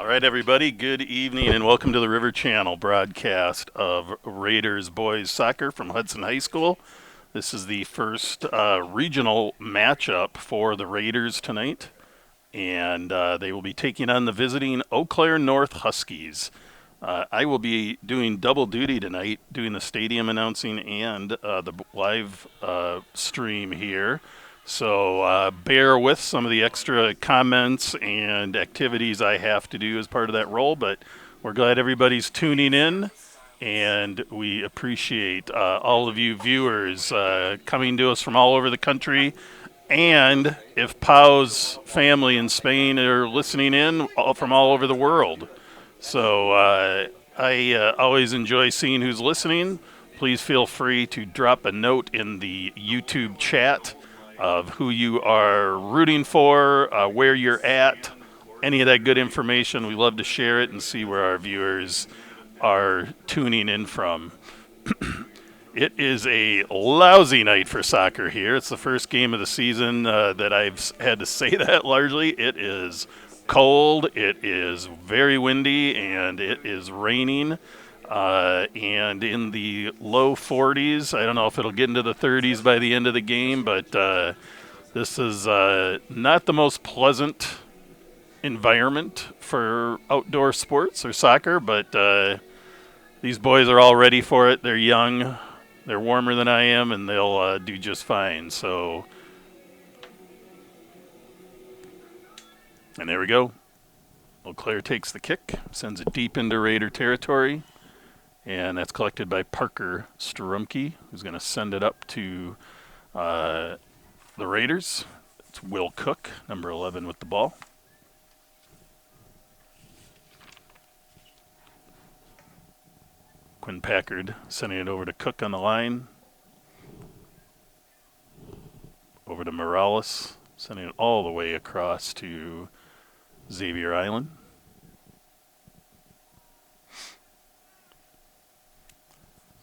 All right, everybody, good evening and welcome to the River Channel broadcast of Raiders boys soccer from Hudson High School. This is the first regional matchup for the Raiders tonight, and they will be taking on the visiting Eau Claire North Huskies. I will be doing double duty tonight, doing the stadium announcing and the live stream here. So bear with some of the extra comments and activities I have to do as part of that role, but we're glad everybody's tuning in, and we appreciate all of you viewers coming to us from all over the country. And if Pau's family in Spain are listening in from all over the world. So I always enjoy seeing who's listening. Please feel free to drop a note in the YouTube chat of who you are rooting for, where you're at, any of that good information. We love to share it and see where our viewers are tuning in from. It is a lousy night for soccer here. It's the first game of the season that I've had to say that largely. It is cold, it is very windy, and it is raining. And in the low 40s. I don't know if it'll get into the 30s by the end of the game, but this is not the most pleasant environment for outdoor sports or soccer, but these boys are all ready for it. They're young. They're warmer than I am, and they'll do just fine. So, and there we go. Eau Claire takes the kick, sends it deep into Raider territory, and that's collected by Parker Strumke, who's going to send it up to the Raiders. It's Will Cook, number 11, with the ball. Quinn Packard sending it over to Cook on the line. Over to Morales, sending it all the way across to Xavier Island.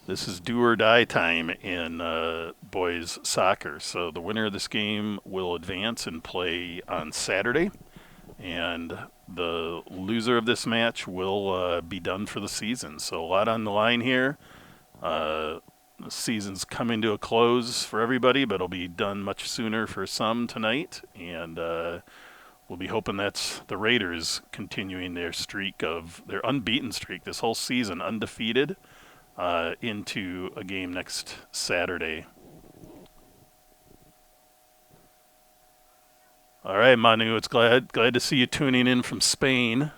This is do or die time in boys soccer. So the winner of this game will advance and play on Saturday. And the loser of this match will be done for the season. So a lot on the line here. The season's coming to a close for everybody, but it'll be done much sooner for some tonight. And we'll be hoping that's the Raiders continuing their unbeaten streak this whole season, undefeated, into a game next Saturday. All right, Manu, it's glad to see you tuning in from Spain.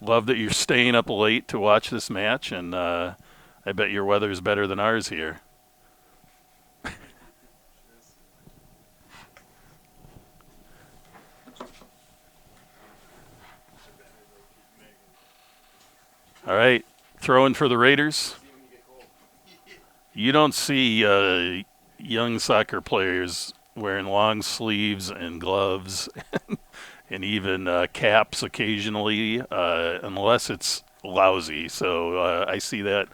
Love that you're staying up late to watch this match, and I bet your weather's better than ours here. All right, throwing for the Raiders. You don't see young soccer players wearing long sleeves and gloves and even caps occasionally, unless it's lousy. So I see that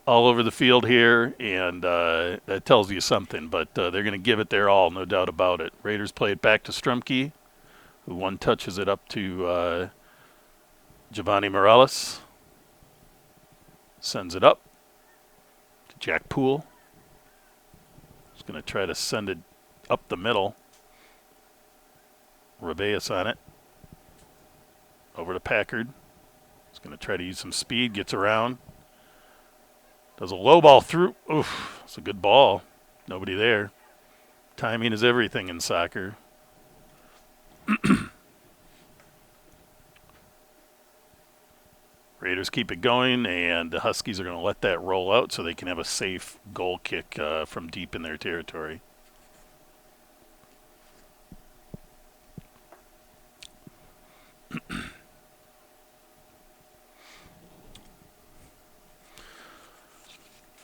all over the field here, and that tells you something. But they're going to give it their all, no doubt about it. Raiders play it back to Strumke, who one touches it up to Giovanni Morales. Sends it up to Jack Poole. He's going to try to send it up the middle. Rebeus on it. Over to Packard. He's going to try to use some speed. Gets around. Does a low ball through. Oof, it's a good ball. Nobody there. Timing is everything in soccer. Raiders keep it going, and the Huskies are going to let that roll out so they can have a safe goal kick from deep in their territory.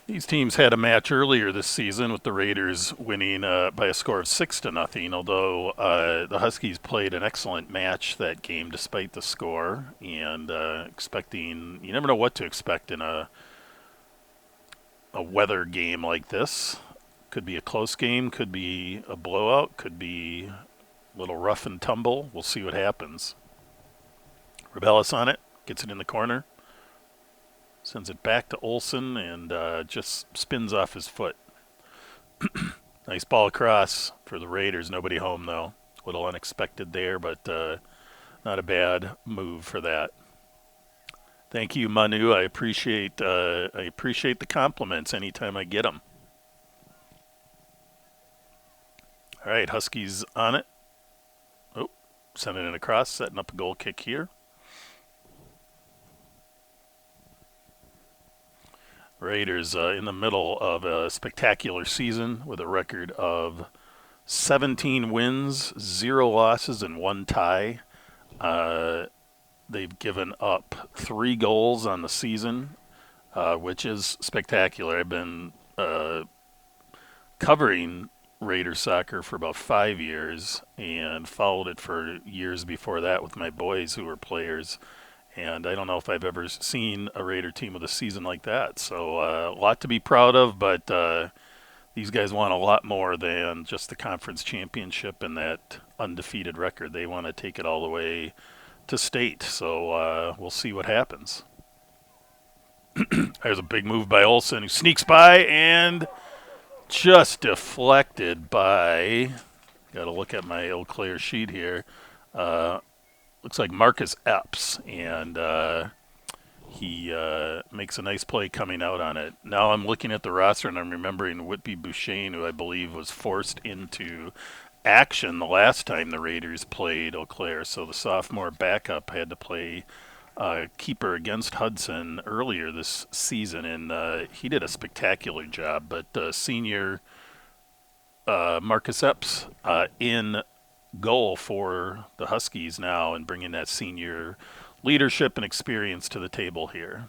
These teams had a match earlier this season with the Raiders winning by a score of 6-0, although the Huskies played an excellent match that game despite the score, and you never know what to expect in a weather game like this. Could be a close game, could be a blowout, could be a little rough and tumble. We'll see what happens. Rebellis on it, gets it in the corner, sends it back to Olson, and just spins off his foot. Nice ball across for the Raiders. Nobody home, though. A little unexpected there, but not a bad move for that. Thank you, Manu. I appreciate the compliments anytime I get them. All right, Huskies on it. Oh, sending it across, setting up a goal kick here. Raiders in the middle of a spectacular season with a record of 17 wins, 0 losses, and 1 tie. They've given up 3 goals on the season, which is spectacular. I've been covering Raiders soccer for about 5 years and followed it for years before that with my boys who were players. And I don't know if I've ever seen a Raider team with a season like that. So a lot to be proud of, but these guys want a lot more than just the conference championship and that undefeated record. They want to take it all the way to state. So we'll see what happens. There's a big move by Olson, who sneaks by and just deflected by. Got to look at my Eau Claire sheet here. Looks like Marcus Epps, and he makes a nice play coming out on it. Now I'm looking at the roster, and I'm remembering Whitby Bouchane, who I believe was forced into action the last time the Raiders played Eau Claire. So the sophomore backup had to play keeper against Hudson earlier this season, and he did a spectacular job. But senior Marcus Epps in goal for the Huskies now and bringing that senior leadership and experience to the table here.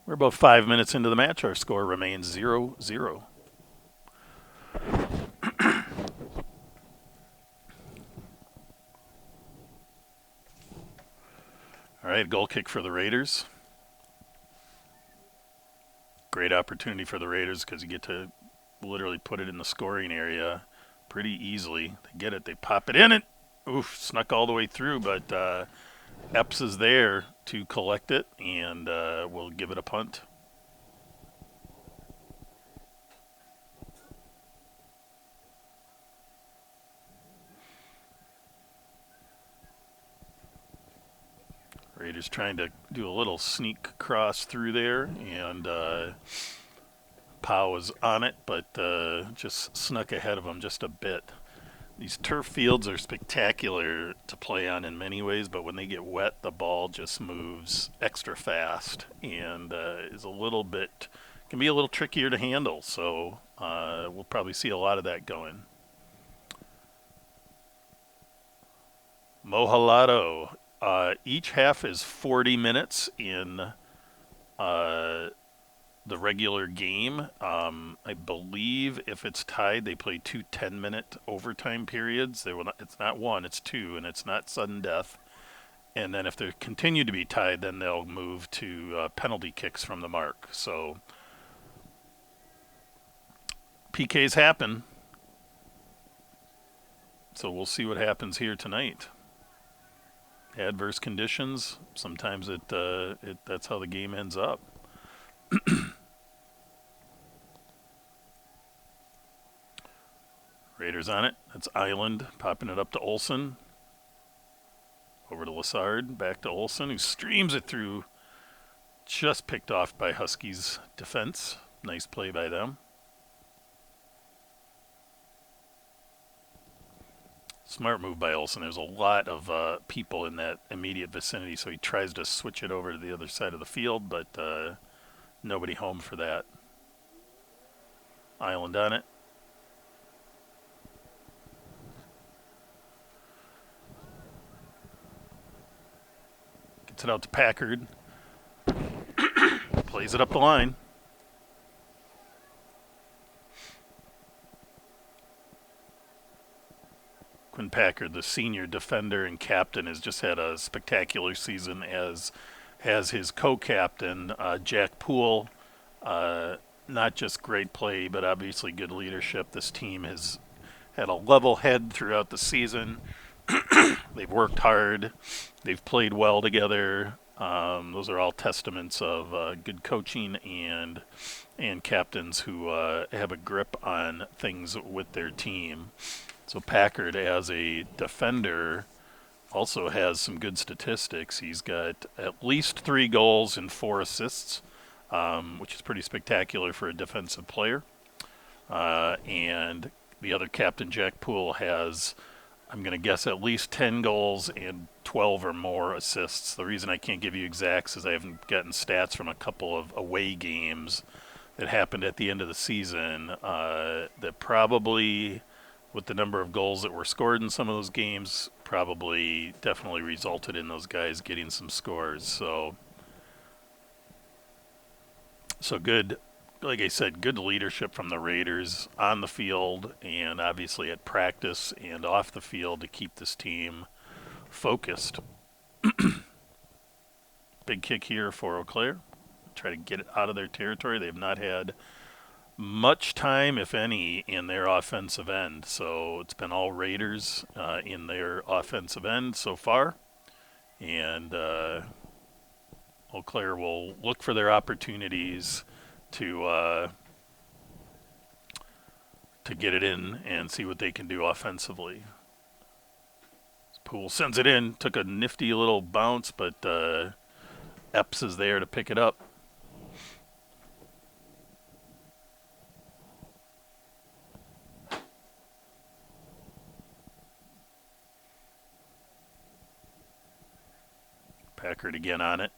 We're about 5 minutes into the match. Our score remains 0-0. All right, goal kick for the Raiders. Great opportunity for the Raiders because you get to literally put it in the scoring area pretty easily. They get it, they pop it in, and oof, snuck all the way through, but Epps is there to collect it, and we'll give it a punt. Raiders trying to do a little sneak cross through there, and Powell was on it, but just snuck ahead of him just a bit. These turf fields are spectacular to play on in many ways, but when they get wet, the ball just moves extra fast and is a little bit, can be a little trickier to handle. So we'll probably see a lot of that going. Mohalado. Each half is 40 minutes in the regular game. I believe if it's tied, they play 2 10-minute overtime periods. It's not 1, it's 2, and it's not sudden death. And then if they continue to be tied, then they'll move to penalty kicks from the mark. So PKs happen. So we'll see what happens here tonight. Adverse conditions, sometimes that's how the game ends up. Raiders on it. That's Island popping it up to Olson. Over to Lassard, back to Olson, who streams it through. Just picked off by Huskies defense. Nice play by them. Smart move by Olson. There's a lot of people in that immediate vicinity, so he tries to switch it over to the other side of the field, but nobody home for that. Island on it. Gets it out to Packard. Plays it up the line. Quinn Packard, the senior defender and captain, has just had a spectacular season, as has his co-captain, Jack Poole. Not just great play, but obviously good leadership. This team has had a level head throughout the season. They've worked hard. They've played well together. Those are all testaments of good coaching and captains who have a grip on things with their team. So Packard, as a defender, also has some good statistics. He's got at least 3 goals and 4 assists, which is pretty spectacular for a defensive player. And the other captain, Jack Poole, has, I'm going to guess, at least 10 goals and 12 or more assists. The reason I can't give you exacts is I haven't gotten stats from a couple of away games that happened at the end of the season that probably, with the number of goals that were scored in some of those games, probably definitely resulted in those guys getting some scores. So good, like I said, good leadership from the Raiders on the field and obviously at practice and off the field to keep this team focused. Big kick here for Eau Claire. Try to get it out of their territory. They've not had much time, if any, in their offensive end. So it's been all Raiders in their offensive end so far. And Eau Claire will look for their opportunities to get it in and see what they can do offensively. Poole sends it in. Took a nifty little bounce, but Epps is there to pick it up. Packard again on it.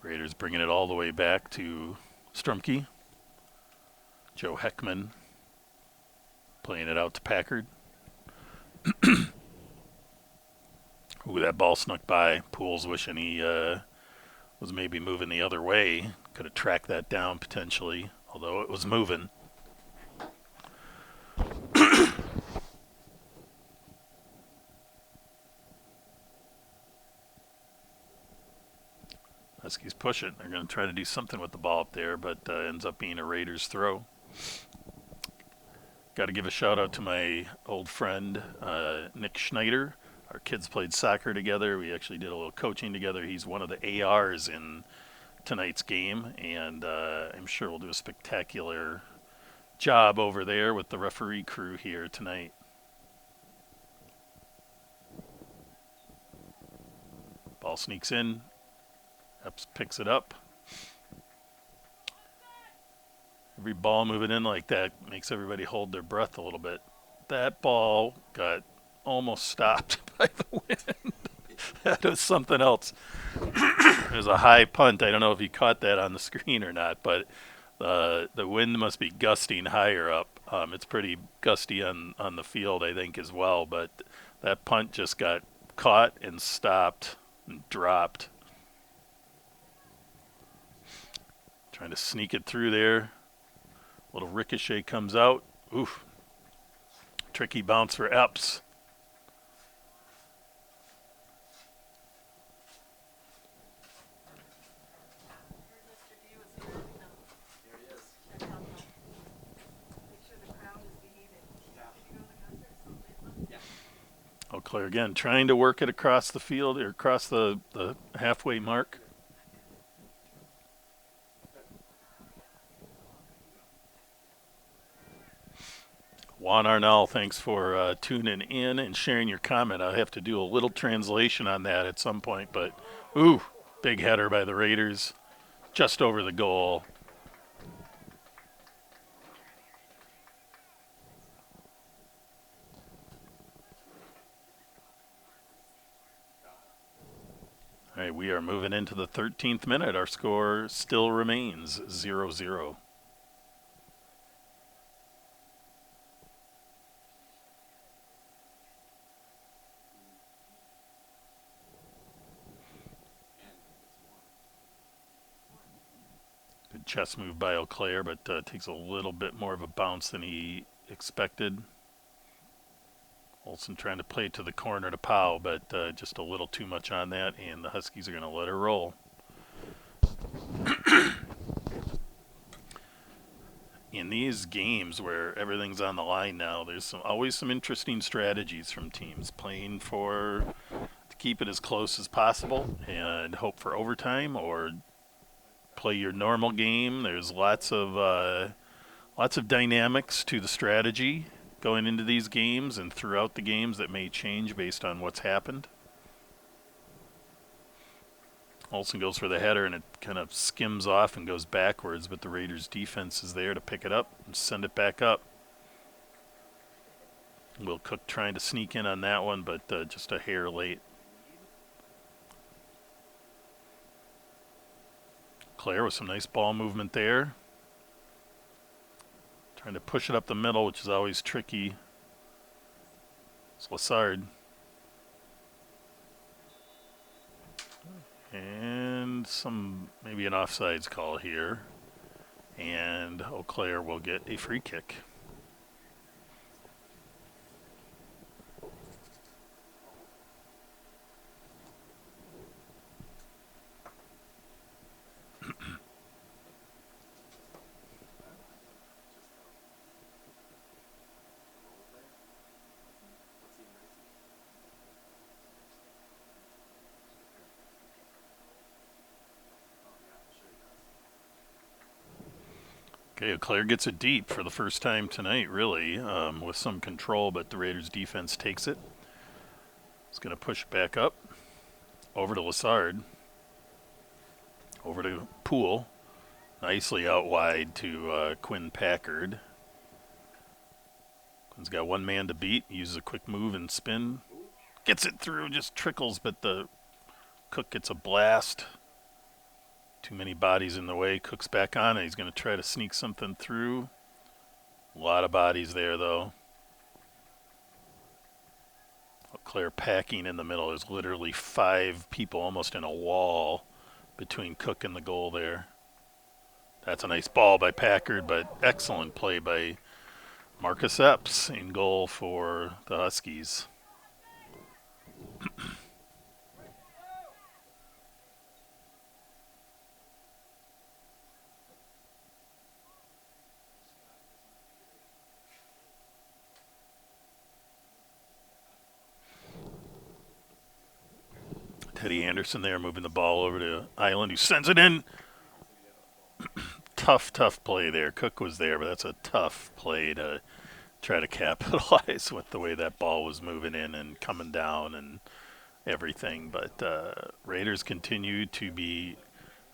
Raiders bringing it all the way back to Strumke. Joe Heckman playing it out to Packard. Ooh, that ball snuck by. Poole's wishing he was maybe moving the other way. Could have tracked that down potentially, although it was moving. Huskies push it. They're going to try to do something with the ball up there, but ends up being a Raiders throw. Got to give a shout out to my old friend, Nick Schneider. Our kids played soccer together. We actually did a little coaching together. He's one of the ARs in tonight's game, and I'm sure we'll do a spectacular job over there with the referee crew here tonight. Ball sneaks in. Epps picks it up. Every ball moving in like that makes everybody hold their breath a little bit. That ball got almost stopped by the wind. That was something else. It was a high punt. I don't know if you caught that on the screen or not, but the wind must be gusting higher up. It's pretty gusty on the field, I think, as well. But that punt just got caught and stopped and dropped. Trying to sneak it through there. Little ricochet comes out. Oof. Tricky bounce for Epps. Eau Claire again, trying to work it across the field or across the halfway mark. Juan Arnall, thanks for tuning in and sharing your comment. I'll have to do a little translation on that at some point, but ooh, big header by the Raiders, just over the goal. All right, we are moving into the 13th minute. Our score still remains 0-0. Good chest move by Eau Claire, but takes a little bit more of a bounce than he expected. Olsen trying to play it to the corner to Powell, but just a little too much on that, and the Huskies are going to let her roll. in these games where everything's on the line now, there's always some interesting strategies from teams playing for to keep it as close as possible and hope for overtime, or play your normal game. There's lots of dynamics to the strategy going into these games and throughout the games that may change based on what's happened. Olsen goes for the header and it kind of skims off and goes backwards, but the Raiders defense is there to pick it up and send it back up. Will Cook trying to sneak in on that one, but just a hair late. Claire with some nice ball movement there. Trying to push it up the middle, which is always tricky. It's Lassard. And maybe an offsides call here. And Eau Claire will get a free kick. Okay, Claire gets it deep for the first time tonight, really, with some control, but the Raiders' defense takes it. It's going to push it back up. Over to Lassard. Over to Poole. Nicely out wide to Quinn Packard. Quinn's got one man to beat. Uses a quick move and spin. Gets it through, just trickles, but the Cook gets a blast. Too many bodies in the way. Cook's back on it. He's going to try to sneak something through. A lot of bodies there, though. Claire packing in the middle. There's literally 5 people almost in a wall between Cook and the goal there. That's a nice ball by Packard, but excellent play by Marcus Epps in goal for the Huskies. Teddy Anderson there moving the ball over to Island, who sends it in. Tough play there. Cook was there, but that's a tough play to try to capitalize with the way that ball was moving in and coming down and everything. But Raiders continue to be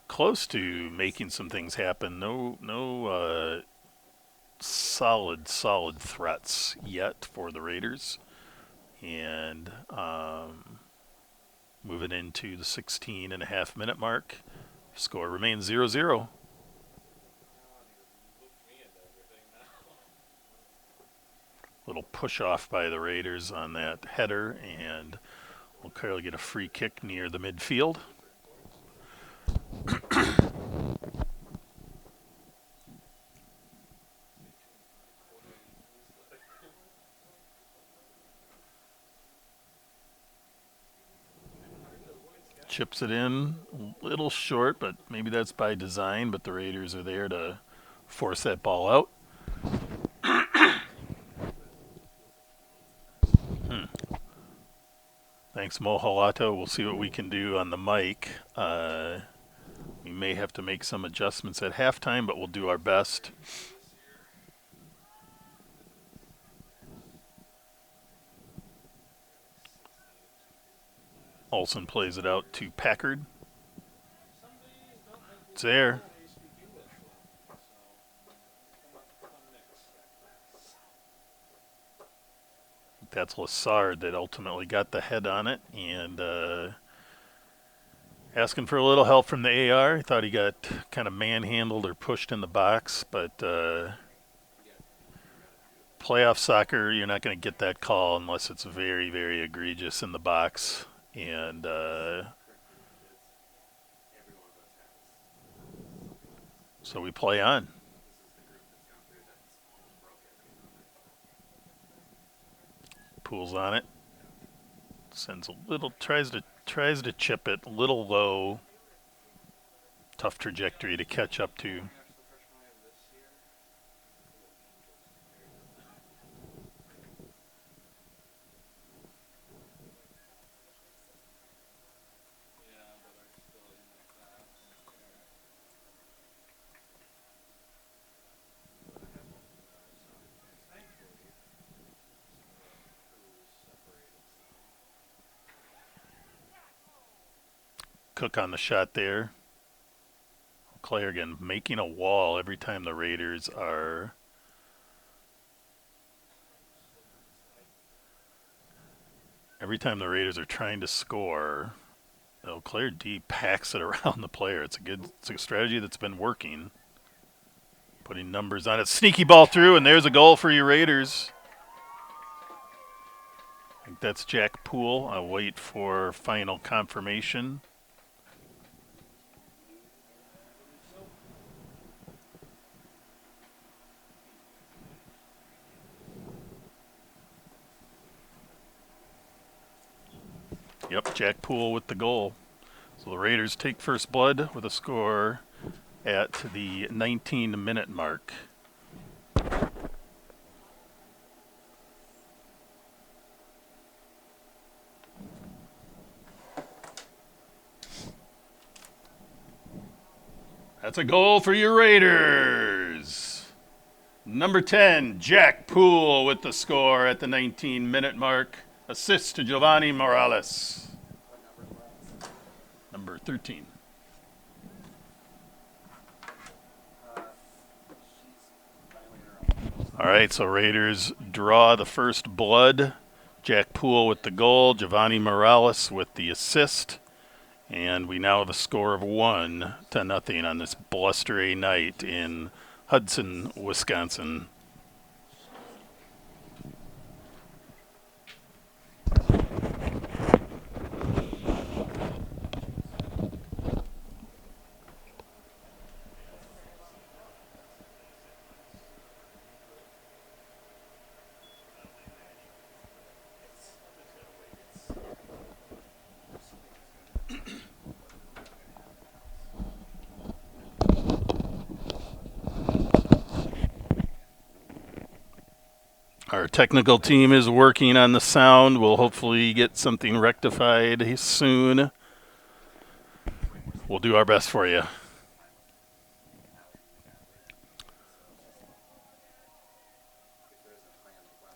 close to making some things happen. No solid threats yet for the Raiders. And moving into the 16.5-minute mark. Score remains 0-0. Little push off by the Raiders on that header, and we'll clearly get a free kick near the midfield. Chips it in, a little short, but maybe that's by design, but the Raiders are there to force that ball out. Thanks, Mo Halato. We'll see what we can do on the mic. We may have to make some adjustments at halftime, but we'll do our best. Olsen plays it out to Packard. It's there. That's Lassard that ultimately got the head on it, and asking for a little help from the AR. He thought he got kind of manhandled or pushed in the box, but playoff soccer, you're not going to get that call unless it's very, very egregious in the box. And so we play on. Pools on it. Sends a little, tries to chip it, a little low. Tough trajectory to catch up to. Cook on the shot there. Clay again making a wall every time the Raiders are trying to score. Eau Claire D packs it around the player. It's a strategy that's been working. Putting numbers on it. Sneaky ball through, and there's a goal for your Raiders. I think that's Jack Poole. I'll wait for final confirmation. Yep, Jack Poole with the goal. So the Raiders take first blood with a score at the 19-minute mark. That's a goal for your Raiders. Number 10, Jack Poole with the score at the 19-minute mark. Assist to Giovanni Morales. Number 13. All right, so Raiders draw the first blood. Jack Poole with the goal, Giovanni Morales with the assist. And we now have a score of 1-0 on this blustery night in Hudson, Wisconsin. Our technical team is working on the sound. We'll hopefully get something rectified soon. We'll do our best for you.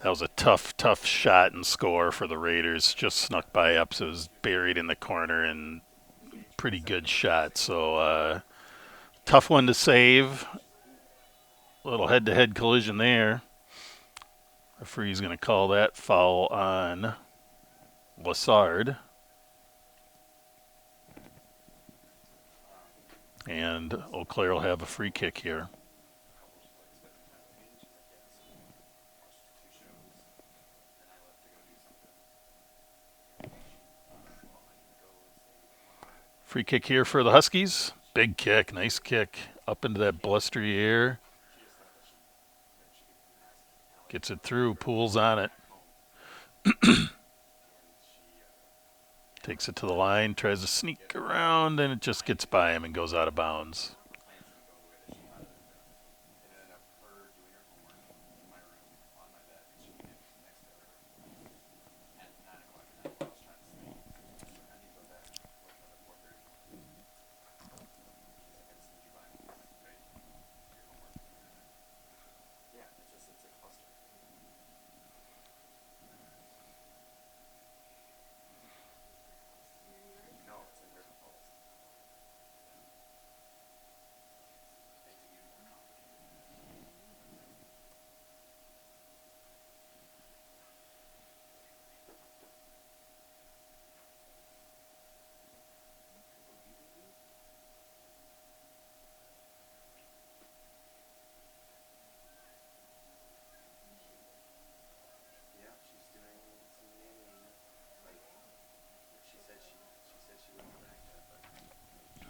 That was a tough shot and score for the Raiders. Just snuck by Epps. It was buried in the corner and pretty good shot. So tough one to save. A little head-to-head collision there. Referee's going to call that foul on Lassard. And Eau Claire will have a free kick here. Free kick here for the Huskies. Big kick, nice kick up into that blustery air. Gets it through, Poole's on it. Takes it to the line, tries to sneak around, and it just gets by him and goes out of bounds.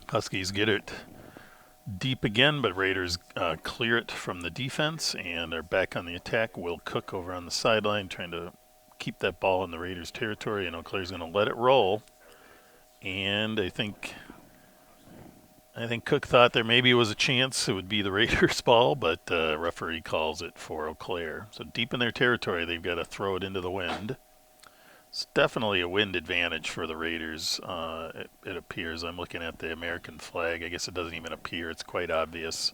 Huskies get it deep again, but Raiders clear it from the defense and are back on the attack. Will Cook over on the sideline trying to keep that ball in the Raiders' territory, and Eau Claire's going to let it roll. And I think Cook thought there maybe was a chance it would be the Raiders' ball, but referee calls it for Eau Claire. So deep in their territory, they've got to throw it into the wind. It's definitely a wind advantage for the Raiders, it appears. I'm looking at the American flag. I guess it doesn't even appear. It's quite obvious.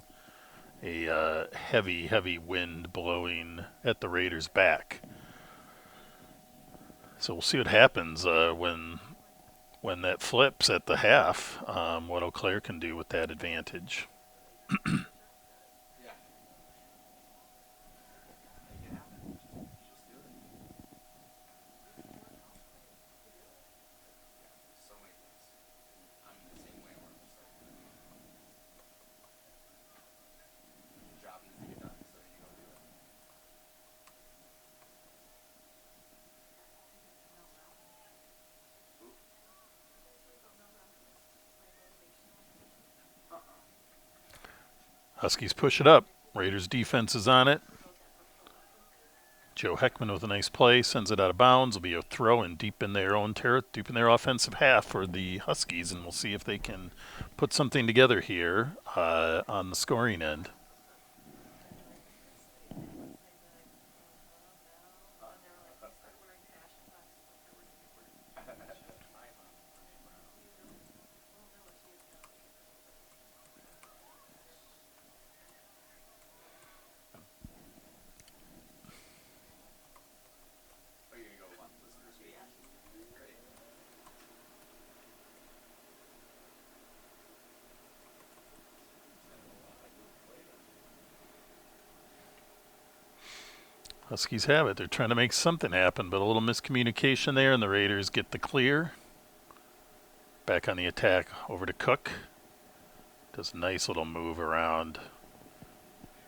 A heavy wind blowing at the Raiders' back. So we'll see what happens when when that flips at the half, what Eau Claire can do with that advantage. Huskies push it up. Raiders defense is on it. Joe Heckman with a nice play sends it out of bounds. It'll be a throw in deep in their own deep in their offensive half for the Huskies, and we'll see if they can put something together here on the scoring end. Huskies have it. They're trying to make something happen, but a little miscommunication there, and the Raiders get the clear. Back on the attack, over to Cook. Does a nice little move around.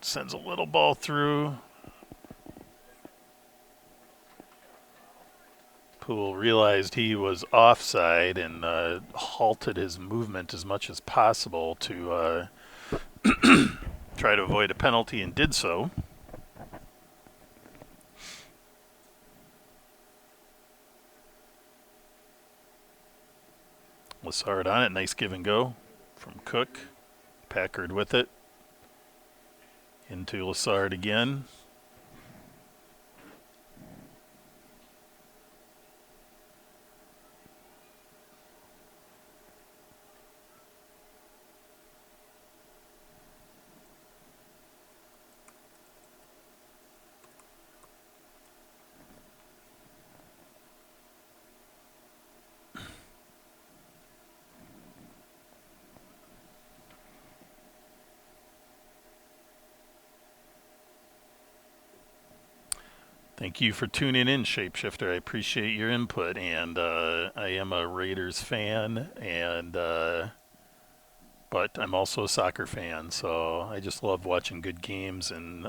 Sends a little ball through. Poole realized he was offside and halted his movement as much as possible to try to avoid a penalty, and did so. Lassard on it. Nice give and go from Cook. Packard with it. Into Lassard again. Thank you for tuning in, Shapeshifter. I appreciate your input, and I am a Raiders fan, and but I'm also a soccer fan, so I just love watching good games and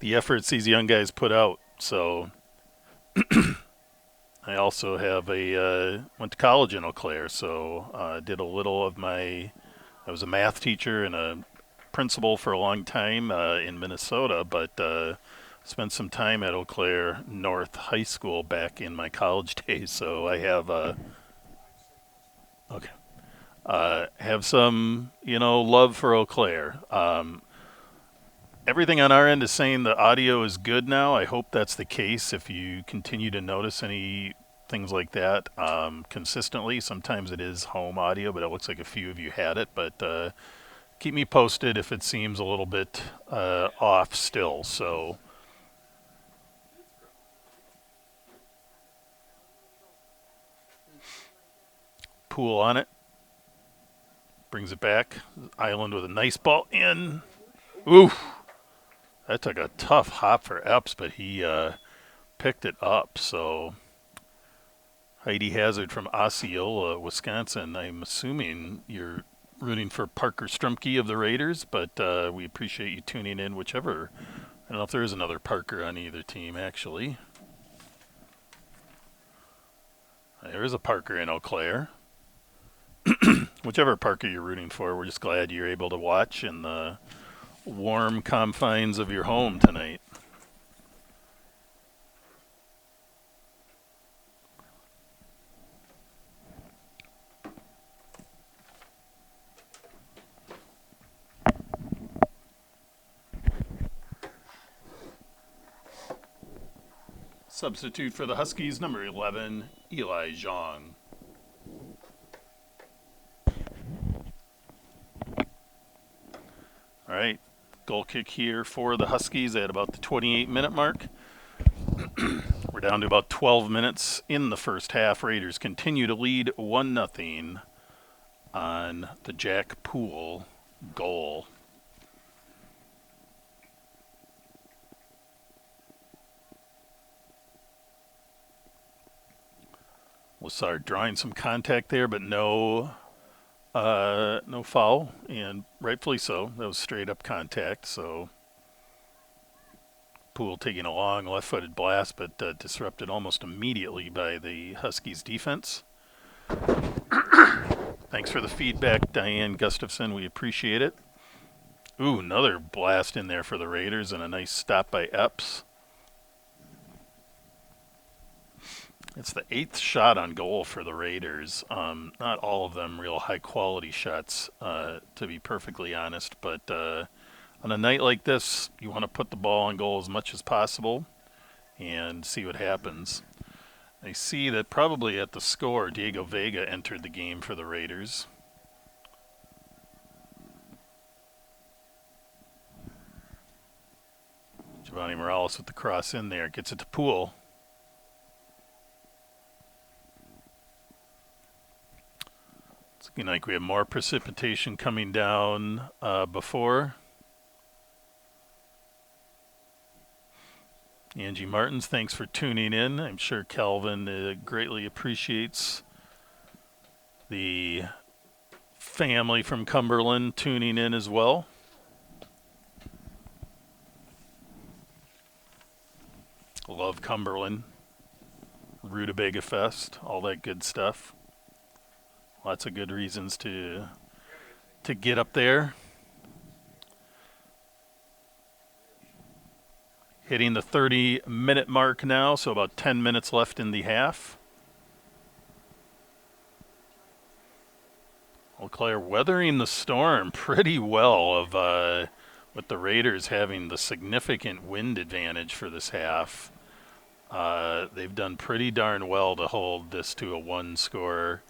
the efforts these young guys put out. So I also have went to college in Eau Claire, so did a little of I was a math teacher and a principal for a long time in Minnesota, but spent some time at Eau Claire North High School back in my college days, so I have have some love for Eau Claire. Everything on our end is saying the audio is good now. I hope that's the case. If you continue to notice any things like that consistently, sometimes it is home audio, but it looks like a few of you had it. But keep me posted if it seems a little bit off still. So. Poole on it. Brings it back. Island with a nice ball in. Ooh. That took a tough hop for Epps, but he picked it up. So Heidi Hazard from Osceola, Wisconsin. I'm assuming you're rooting for Parker Strumke of the Raiders, but we appreciate you tuning in, whichever. I don't know if there is another Parker on either team, actually. There is a Parker in Eau Claire. Whichever Parker you're rooting for, we're just glad you're able to watch in the warm confines of your home tonight. Substitute for the Huskies, number 11, Eli Zhang. All right, goal kick here for the Huskies at about the 28-minute mark. We're down to about 12 minutes in the first half. Raiders continue to lead 1-0 on the Jack Poole goal. Lassard drawing some contact there, but no foul, and rightfully so. That was straight up contact. So Poole taking a long left-footed blast, but disrupted almost immediately by the Huskies' defense. Thanks for the feedback, Diane Gustafson. We appreciate it. Ooh, another blast in there for the Raiders, and a nice stop by Epps. It's the 8th shot on goal for the Raiders. Not all of them real high-quality shots, to be perfectly honest. But on a night like this, you want to put the ball on goal as much as possible and see what happens. I see that probably at the score, Diego Vega entered the game for the Raiders. Giovanni Morales with the cross in there. Gets it to Poole. It's looking like we have more precipitation coming down before. Angie Martins, thanks for tuning in. I'm sure Calvin greatly appreciates the family from Cumberland tuning in as well. Love Cumberland. Rutabaga Fest, all that good stuff. Lots of good reasons to get up there. Hitting the 30-minute mark now, so about 10 minutes left in the half. Eau Claire weathering the storm pretty well, with the Raiders having the significant wind advantage for this half. They've done pretty darn well to hold this to a one-score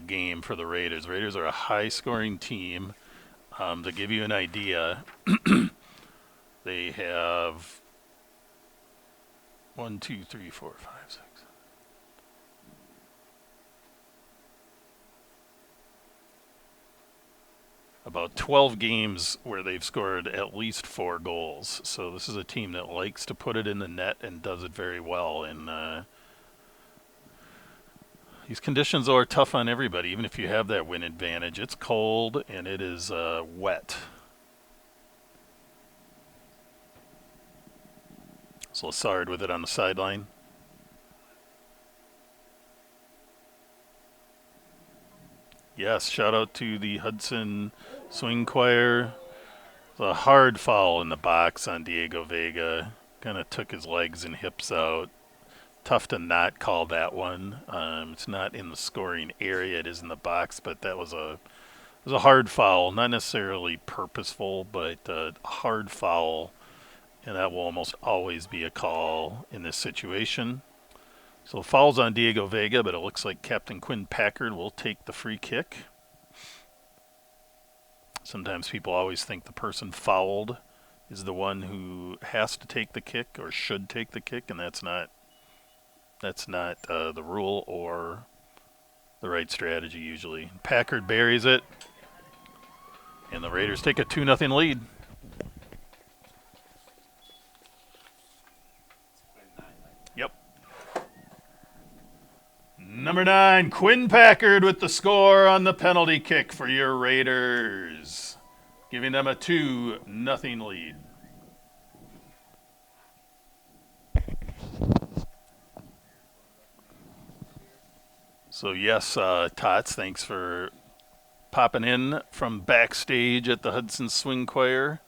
game for the Raiders. Raiders are a high-scoring team. To give you an idea, they have 1, 2, 3, 4, 5, 6. About 12 games where they've scored at least 4 goals. So this is a team that likes to put it in the net and does it very well. And these conditions are tough on everybody, even if you have that wind advantage. It's cold and it is wet. So Lassard with it on the sideline. Yes, shout out to the Hudson Swing Choir. A hard foul in the box on Diego Vega. Kind of took his legs and hips out. Tough to not call that one. It's not in the scoring area. It is in the box, but that was a hard foul. Not necessarily purposeful, but a hard foul. And that will almost always be a call in this situation. So foul's on Diego Vega, but it looks like Captain Quinn Packard will take the free kick. Sometimes people always think the person fouled is the one who has to take the kick or should take the kick, and that's not the rule or the right strategy usually. Packard buries it, and the Raiders take a 2-0 lead. Yep. Number 9, Quinn Packard with the score on the penalty kick for your Raiders, giving them a 2-0 lead. So yes, Tots, thanks for popping in from backstage at the Hudson Swing Choir.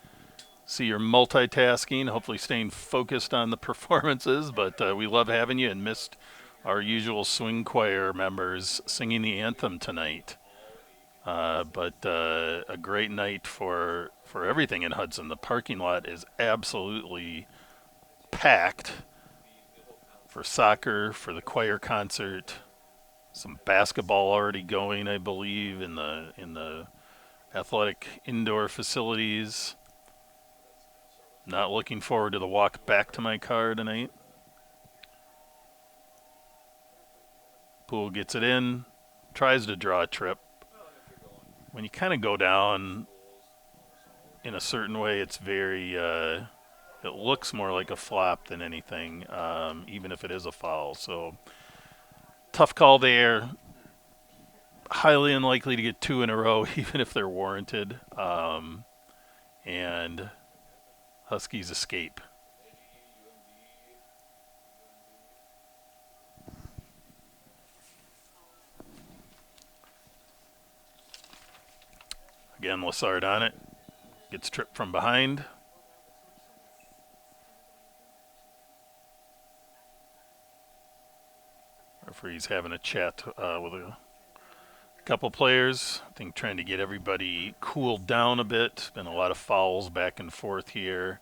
See you're multitasking, hopefully staying focused on the performances, but we love having you and missed our usual swing choir members singing the anthem tonight. But a great night for everything in Hudson. The parking lot is absolutely packed for soccer, for the choir concert. Some basketball already going, I believe, in the athletic indoor facilities. Not looking forward to the walk back to my car tonight. Poole gets it in, tries to draw a trip. When you kind of go down in a certain way, it's very, it looks more like a flop than anything, even if it is a foul. So tough call there. Highly unlikely to get two in a row, even if they're warranted. And Huskies escape. Again, Lassard on it. Gets tripped from behind. Referee's having a chat with a couple players. I think trying to get everybody cooled down a bit. Been a lot of fouls back and forth here.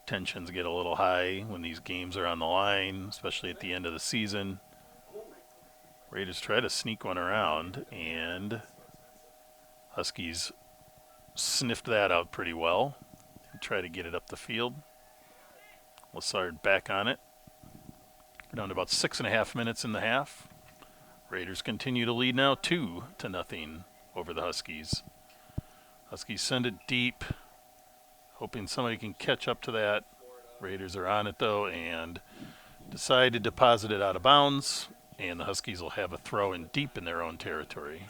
Tensions get a little high when these games are on the line, especially at the end of the season. Raiders try to sneak one around, and Huskies sniffed that out pretty well. Try to get it up the field. Lassard back on it. We're down to about 6.5 minutes in the half. Raiders continue to lead now 2-0 over the Huskies. Huskies send it deep, hoping somebody can catch up to that. Raiders are on it though and decide to deposit it out of bounds, and the Huskies will have a throw in deep in their own territory.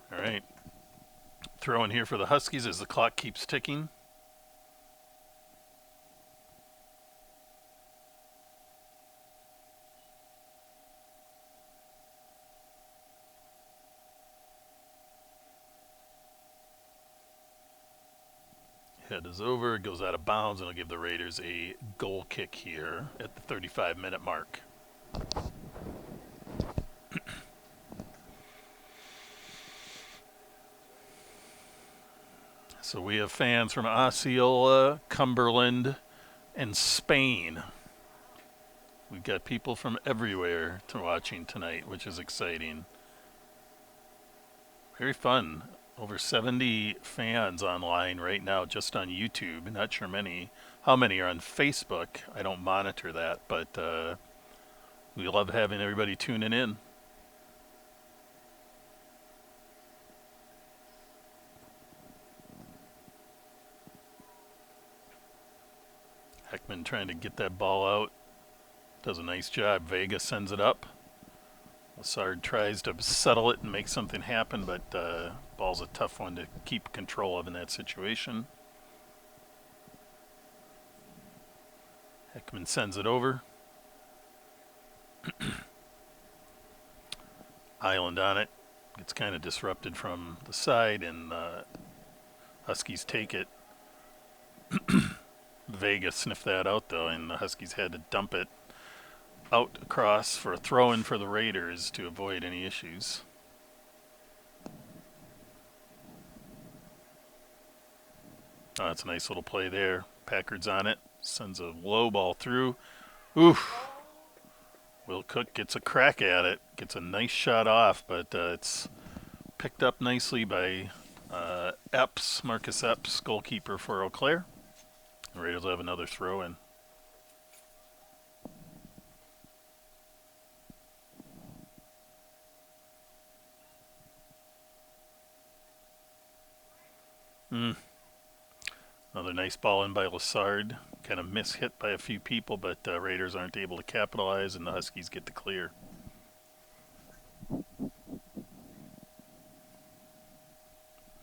All right. Throw in here for the Huskies as the clock keeps ticking. Head is over, it goes out of bounds, and it'll give the Raiders a goal kick here at the 35-minute mark. So we have fans from Osceola, Cumberland, and Spain. We've got people from everywhere to watching tonight, which is exciting. Very fun. Over 70 fans online right now just on YouTube. Not sure how many are on Facebook. I don't monitor that, but we love having everybody tuning in. Heckman trying to get that ball out. Does a nice job. Vega sends it up. Lassard tries to settle it and make something happen, but ball's a tough one to keep control of in that situation. Heckman sends it over. Island on it. Gets kind of disrupted from the side, and Huskies take it. Vega sniffed that out, though, and the Huskies had to dump it out across for a throw-in for the Raiders to avoid any issues. Oh, that's a nice little play there. Packard's on it. Sends a low ball through. Oof. Will Cook gets a crack at it. Gets a nice shot off, but it's picked up nicely by Epps, Marcus Epps, goalkeeper for Eau Claire. The Raiders will have another throw-in. Another nice ball in by Lassard. Kind of mishit by a few people, but Raiders aren't able to capitalize, and the Huskies get the clear.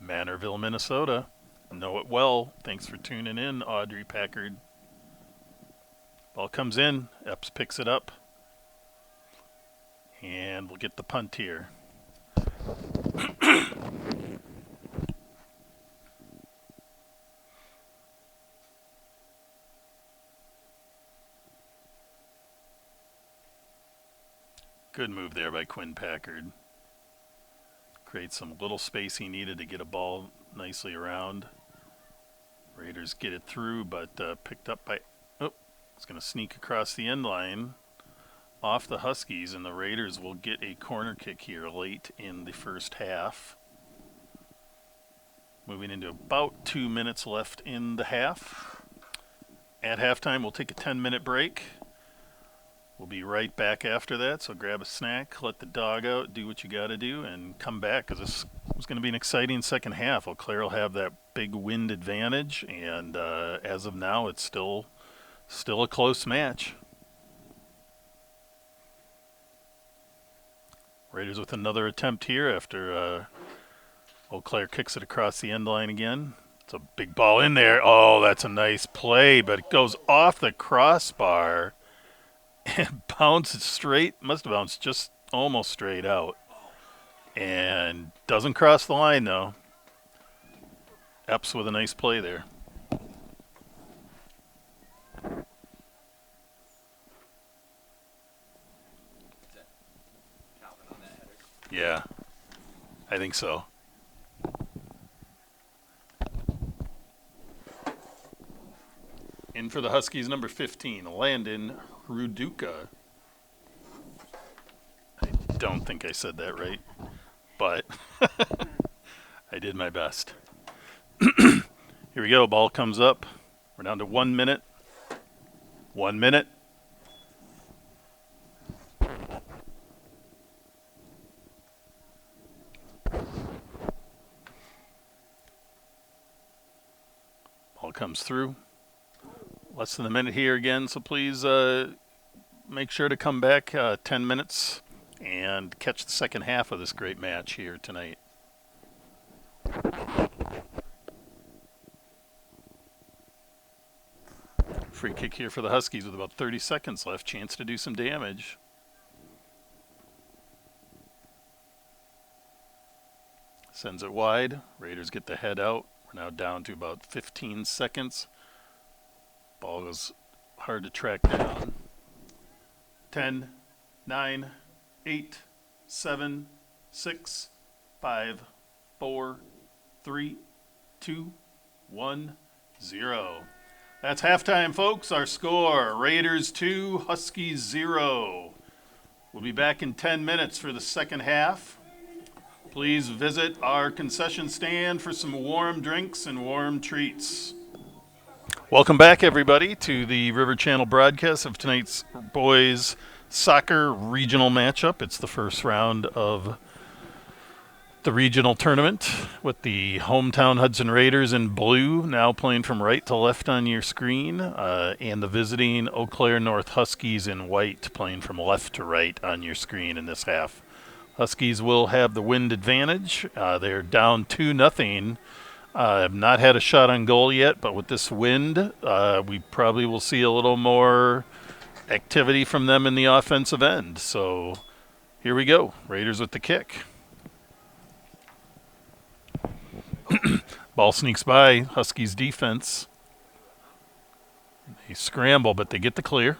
Manorville, Minnesota. Know it well. Thanks for tuning in, Audrey Packard. Ball comes in. Epps picks it up. And we'll get the punt here. Good move there by Quinn Packard. Create some little space he needed to get a ball nicely around. Raiders get it through, but picked up by... Oh, it's going to sneak across the end line off the Huskies, and the Raiders will get a corner kick here late in the first half. Moving into about 2 minutes left in the half. At halftime, we'll take a 10-minute break. We'll be right back after that, so grab a snack, let the dog out, do what you got to do, and come back, because this is going to be an exciting second half. Eau Claire will have that big wind advantage, and as of now, it's still a close match. Raiders with another attempt here after Eau Claire kicks it across the end line again. It's a big ball in there. Oh, that's a nice play, but it goes off the crossbar and bounces straight. Must have bounced just almost straight out. And doesn't cross the line, though. Epps with a nice play there. Yeah, I think so. In for the Huskies, number 15, Landon Ruduka. I don't think I said that right, but I did my best. Here we go. Ball comes up. We're down to 1 minute. 1 minute. Ball comes through. Less than a minute here again, so please make sure to come back 10 minutes and catch the second half of this great match here tonight. Free kick here for the Huskies with about 30 seconds left. Chance to do some damage. Sends it wide. Raiders get the head out. We're now down to about 15 seconds. Ball goes hard to track down. 10, 9, 8, 7, 6, 5, 4, 3, 2, 1, 0. That's halftime, folks. Our score, Raiders 2, Huskies 0. We'll be back in 10 minutes for the second half. Please visit our concession stand for some warm drinks and warm treats. Welcome back, everybody, to the River Channel broadcast of tonight's boys soccer regional matchup. It's the first round of the regional tournament with the hometown Hudson Raiders in blue now playing from right to left on your screen, and the visiting Eau Claire North Huskies in white playing from left to right on your screen in this half. Huskies will have the wind advantage. They're down 2-0. Have not had a shot on goal yet, but with this wind, we probably will see a little more activity from them in the offensive end. So here we go. Raiders with the kick. Ball sneaks by Huskies defense. They scramble, but they get the clear.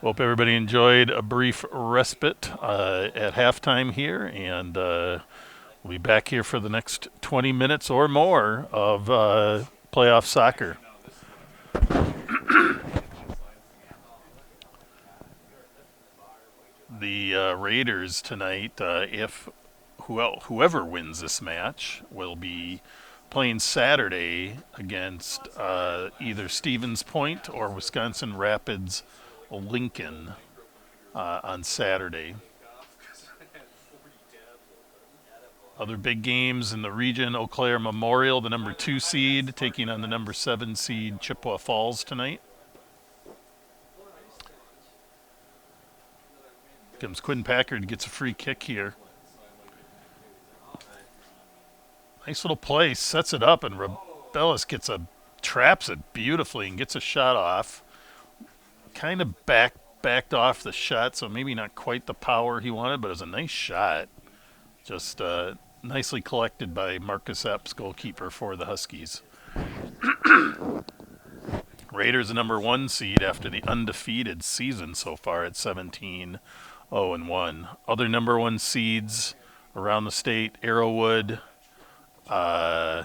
Hope everybody enjoyed a brief respite at halftime here, and we'll be back here for the next 20 minutes or more of playoff soccer. The Raiders tonight, if whoever wins this match, will be playing Saturday against either Stevens Point or Wisconsin Rapids Lincoln on Saturday. Other big games in the region, Eau Claire Memorial, the number 2 seed, taking on the number 7 seed Chippewa Falls tonight. Comes Quinn Packard, gets a free kick here. Nice little play, sets it up, and Rebellis traps it beautifully and gets a shot off. Kind of backed off the shot, so maybe not quite the power he wanted, but it was a nice shot. Just nicely collected by Marcus Epps, goalkeeper for the Huskies. Raiders, the number 1 seed after the undefeated season so far at 17-0-1. Other number 1 seeds around the state, Arrowwood, uh,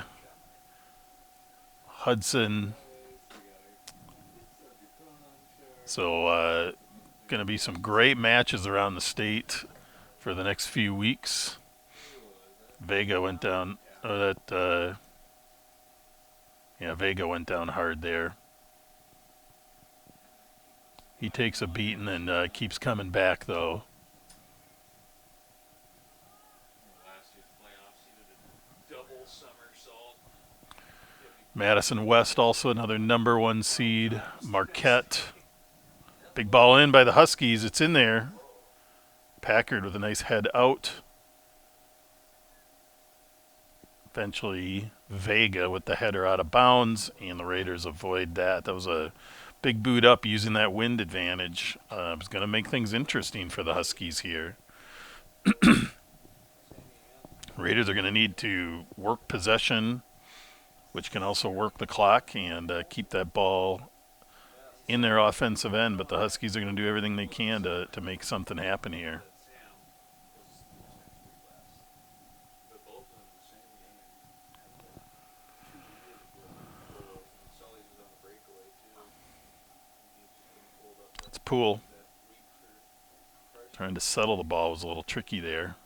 Hudson. So, going to be some great matches around the state for the next few weeks. Vega went down. Vega went down hard there. He takes a beating and keeps coming back, though. Madison West, also another number 1 seed. Marquette. Big ball in by the Huskies. It's in there. Packard with a nice head out. Eventually, Vega with the header out of bounds, and the Raiders avoid that. That was a big boot up using that wind advantage. It was going to make things interesting for the Huskies here. Raiders are going to need to work possession, which can also work the clock and keep that ball in their offensive end. But the Huskies are going to do everything they can to make something happen here. It's Poole. Trying to settle the ball was a little tricky there.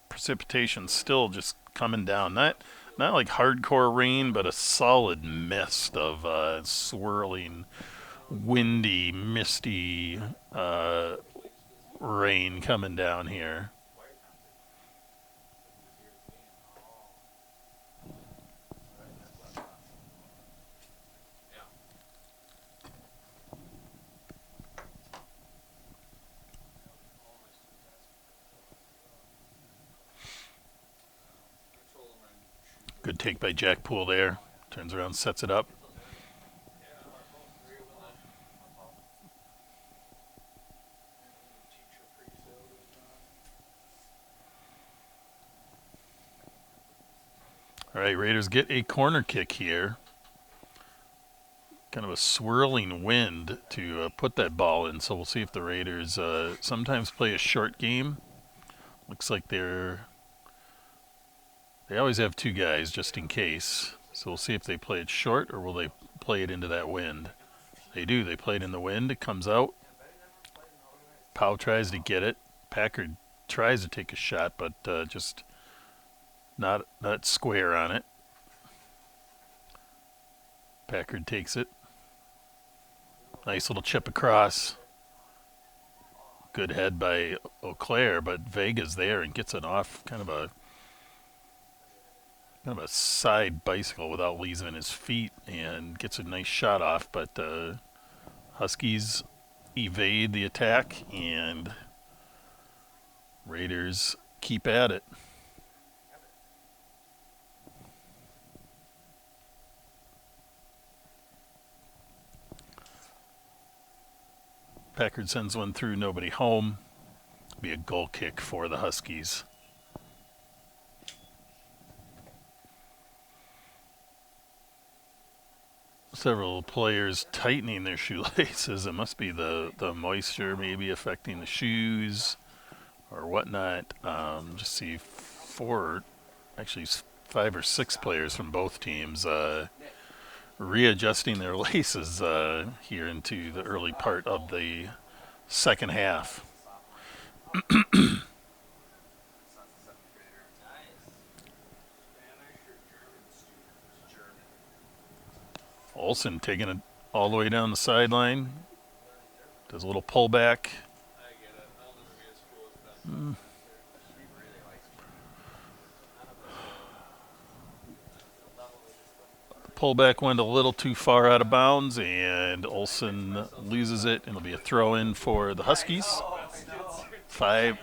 Precipitation still just coming down. Not like hardcore rain, but a solid mist of swirling, windy, misty rain coming down here. Good take by Jack Poole there. Turns around, sets it up. All right, Raiders get a corner kick here. Kind of a swirling wind to put that ball in, so we'll see if the Raiders sometimes play a short game. Looks like they always have 2 guys just in case. So we'll see if they play it short or will they play it into that wind. They do. They play it in the wind. It comes out. Powell tries to get it. Packard tries to take a shot, but just not square on it. Packard takes it. Nice little chip across. Good head by Auclair, but Vega's there and gets it off kind of a side bicycle without losing his feet and gets a nice shot off, but Huskies evade the attack and Raiders keep at it. Packard sends one through, nobody home. Be a goal kick for the Huskies. Several players tightening their shoelaces. It must be the moisture maybe affecting the shoes or whatnot. Just see 5 or 6 players from both teams readjusting their laces here into the early part of the second half. Olsen taking it all the way down the sideline. Does a little pullback. Pullback went a little too far out of bounds, and Olsen loses it. It'll be a throw-in for the Huskies.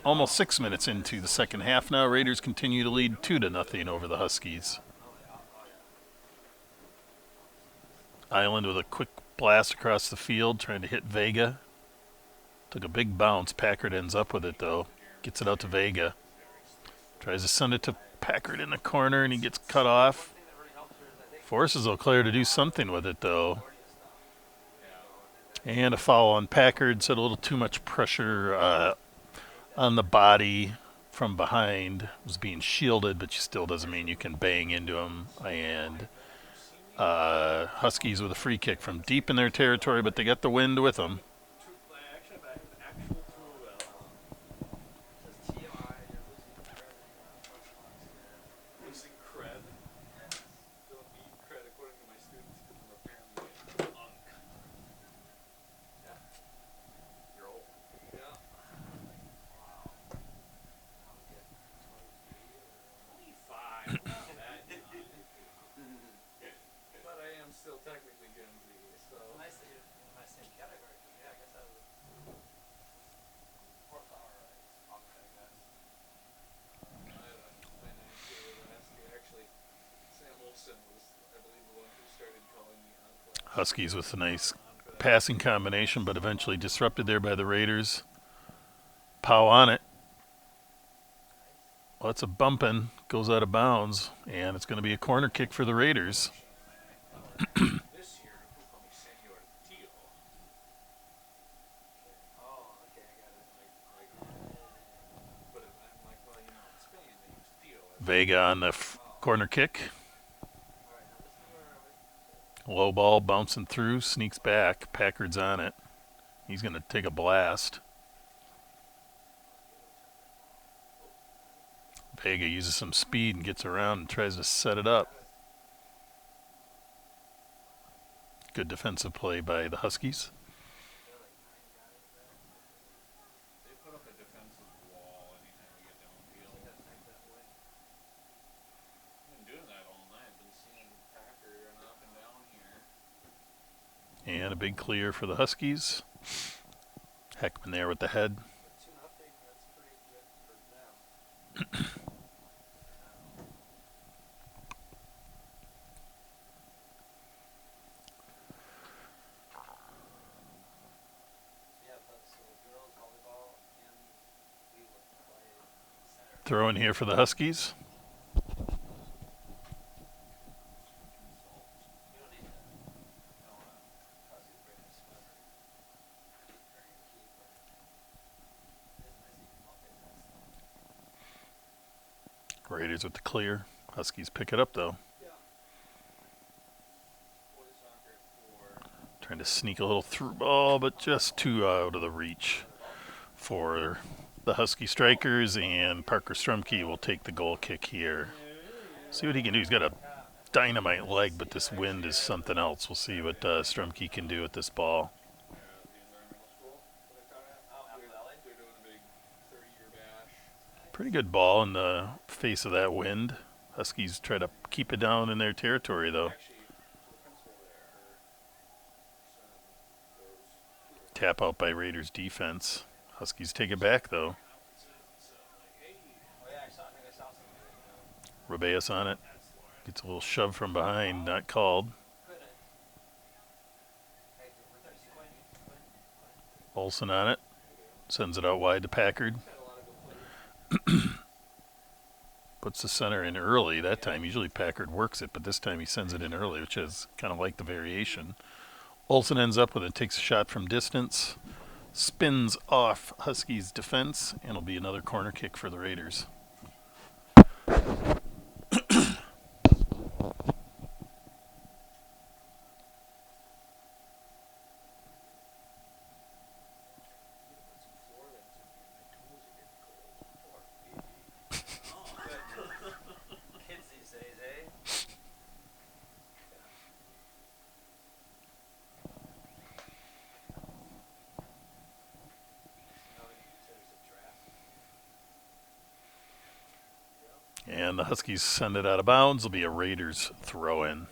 Almost 6 minutes into the second half now. Raiders continue to lead 2-0 over the Huskies. Island with a quick blast across the field, trying to hit Vega. Took a big bounce. Packard ends up with it, though. Gets it out to Vega. Tries to send it to Packard in the corner, and he gets cut off. Forces Auclair to do something with it, though. And a foul on Packard. Said a little too much pressure on the body. from behind, was being shielded, but still doesn't mean you can bang into him. And Huskies with a free kick from deep in their territory, but they got the wind with them. Huskies with a nice passing combination, but eventually disrupted there by the Raiders. Pow on it. Lots of bumping. Goes out of bounds, and it's going to be a corner kick for the Raiders. Vega on the corner kick. Low ball bouncing through, sneaks back. Packard's on it. He's going to take a blast. Vega uses some speed and gets around and tries to set it up. Good defensive play by the Huskies. And a big clear for the Huskies. Heckman there with the head. Throw in here for the Huskies. Raiders with the clear. Huskies pick it up though. Trying to sneak a little through ball, but just too out of the reach for the Husky strikers, and Parker Strumke will take the goal kick here. See what he can do. He's got a dynamite leg, but this wind is something else. We'll see what Strumke can do with this ball. Pretty good ball in the face of that wind. Huskies try to keep it down in their territory, though. Tap out by Raiders defense. Huskies take it back, though. Rubeus on it. Gets a little shove from behind, not called. Olsen on it. Sends it out wide to Packard. Puts the center in early that time. Usually Packard works it, but this time he sends it in early, which is kind of like the variation. Olsen ends up with it, takes a shot from distance, spins off Huskies' defense, and it'll be another corner kick for the Raiders. And the Huskies send it out of bounds. It'll be a Raiders throw-in.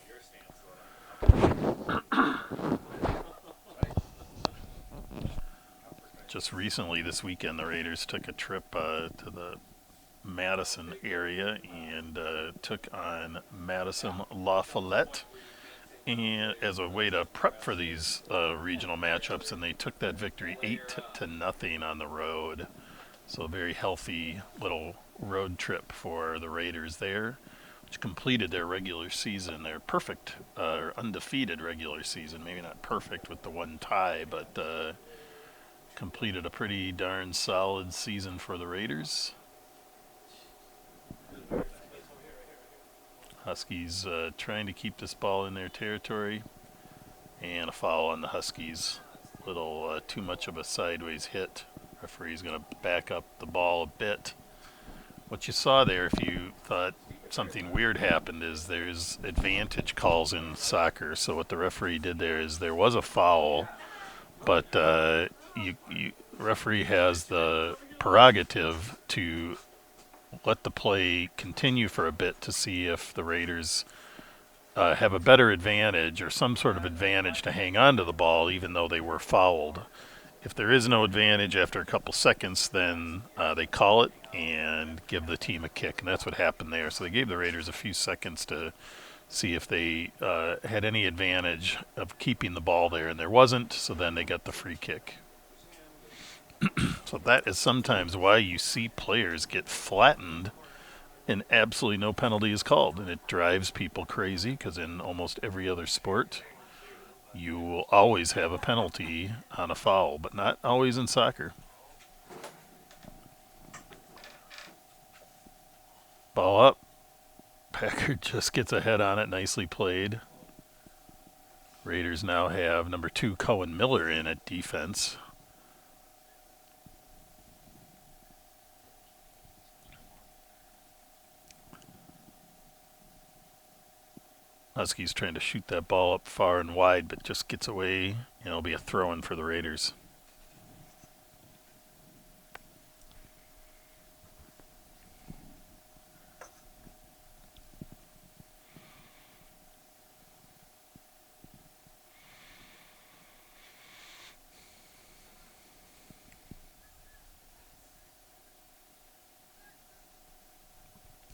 Just recently this weekend, the Raiders took a trip to the Madison area and took on Madison La Follette and as a way to prep for these regional matchups, and they took that victory 8-0 on the road. So a very healthy little road trip for the Raiders there, which completed their regular season, their perfect or undefeated regular season. Maybe not perfect with the one tie, but completed a pretty darn solid season for the Raiders. Huskies trying to keep this ball in their territory, and a foul on the Huskies. Little too much of a sideways hit. Referee's going to back up the ball a bit. What you saw there, if you thought something weird happened, is there's advantage calls in soccer. So what the referee did there is there was a foul, but referee has the prerogative to let the play continue for a bit to see if the Raiders have a better advantage or some sort of advantage to hang on to the ball even though they were fouled. If there is no advantage after a couple seconds, then they call it and give the team a kick, and that's what happened there. So they gave the Raiders a few seconds to see if they had any advantage of keeping the ball there, and there wasn't, so then they got the free kick. So that is sometimes why you see players get flattened and absolutely no penalty is called, and it drives people crazy because in almost every other sport you will always have a penalty on a foul, but not always in soccer. Ball up. Packard just gets a head on it. Nicely played. Raiders now have number 2 Cohen Miller in at defense. Huskies trying to shoot that ball up far and wide, but just gets away, and it'll be a throw-in for the Raiders.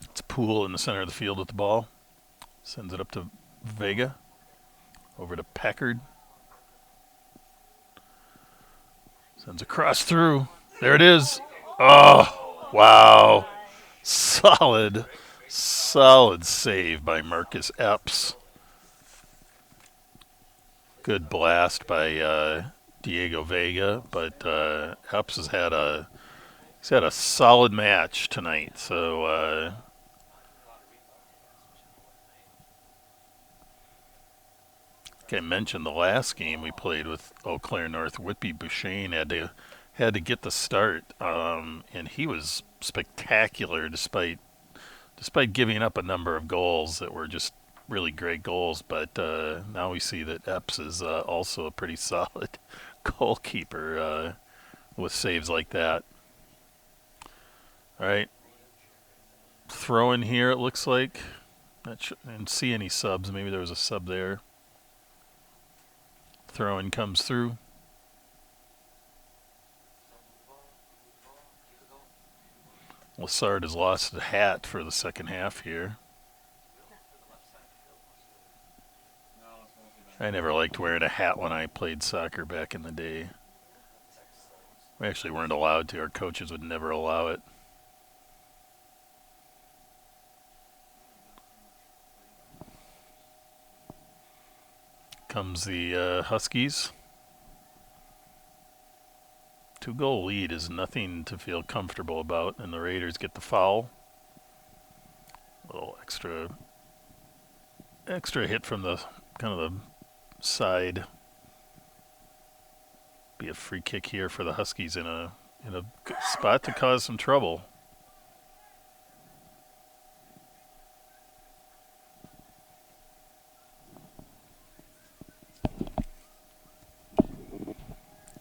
It's Poole in the center of the field with the ball. Sends it up to Vega. Over to Packard. Sends a cross through. There it is. Oh, wow. Solid save by Marcus Epps. Good blast by Diego Vega, but Epps has had a solid match tonight. So like I mentioned, the last game we played with Eau Claire North, Whitby Bouchane had to get the start, and he was spectacular despite giving up a number of goals that were just really great goals. But now we see that Epps is also a pretty solid goalkeeper with saves like that. All right, throw in here. It looks like. Didn't see any subs. Maybe there was a sub there. Throw-in comes through. Lassard has lost a hat for the second half here. I never liked wearing a hat when I played soccer back in the day. We actually weren't allowed to. Our coaches would never allow it. Comes the Huskies. 2-goal lead is nothing to feel comfortable about, and the Raiders get the foul. A little extra hit from the kind of the side. Be a free kick here for the Huskies in a spot to cause some trouble.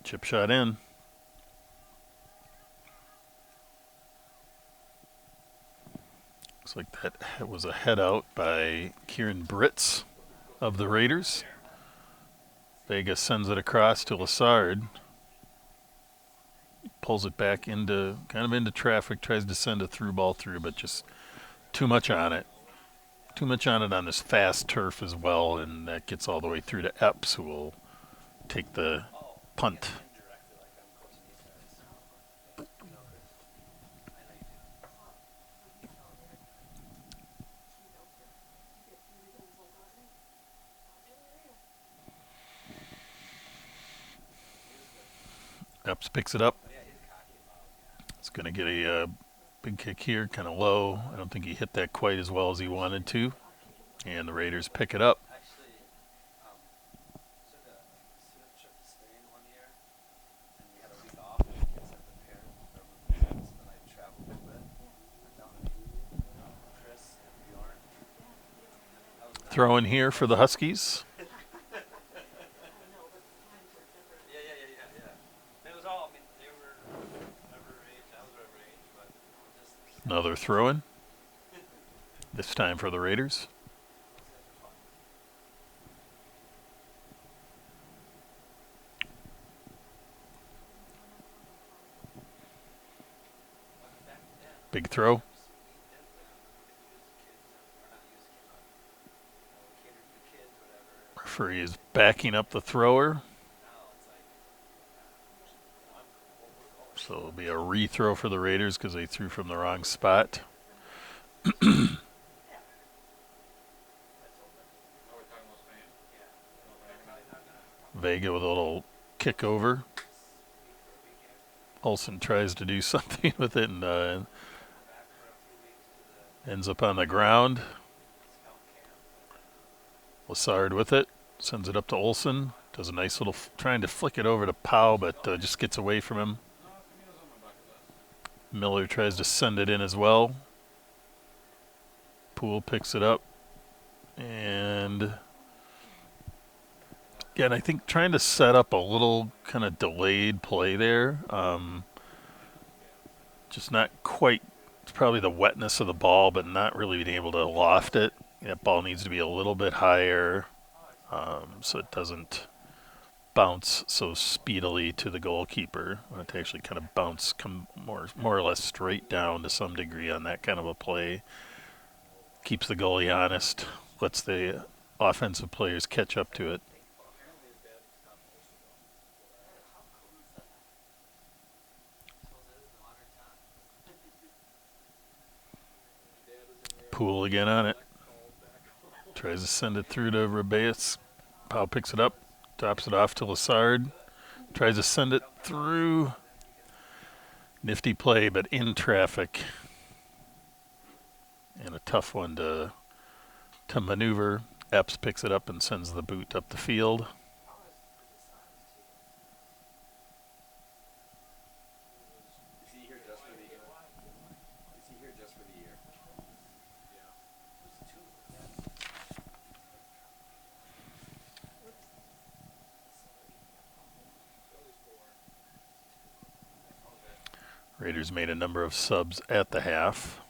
Chip shot in. Looks like that was a head out by Kieran Britz of the Raiders. Vega sends it across to Lassard. Pulls it back into traffic, tries to send a through ball through, but just too much on it. Too much on it on this fast turf as well, and that gets all the way through to Epps, who will take the punt. Epps picks it up. It's going to get a big kick here, kind of low. I don't think he hit that quite as well as he wanted to. And the Raiders pick it up. Throw in here for the Huskies. Another throw in. This time for the Raiders. Big throw. Referee is backing up the thrower. So it'll be a rethrow for the Raiders because they threw from the wrong spot. Vega with a little kick over. Olsen tries to do something with it and ends up on the ground. Lassard with it. Sends it up to Olsen. Does a nice little trying to flick it over to Powell, but just gets away from him. Miller tries to send it in as well. Poole picks it up. And again, I think trying to set up a little kind of delayed play there. Just not quite. It's probably the wetness of the ball, but not really being able to loft it. That ball needs to be a little bit higher so it doesn't bounce so speedily to the goalkeeper. I want it to actually kind of bounce, come more or less straight down to some degree on that kind of a play. Keeps the goalie honest, lets the offensive players catch up to it. Poole again on it. Tries to send it through to Rebeus. Powell picks it up, drops it off to Lassard. Tries to send it through. Nifty play, but in traffic. And a tough one to maneuver. Epps picks it up and sends the boot up the field. Raiders made a number of subs at the half.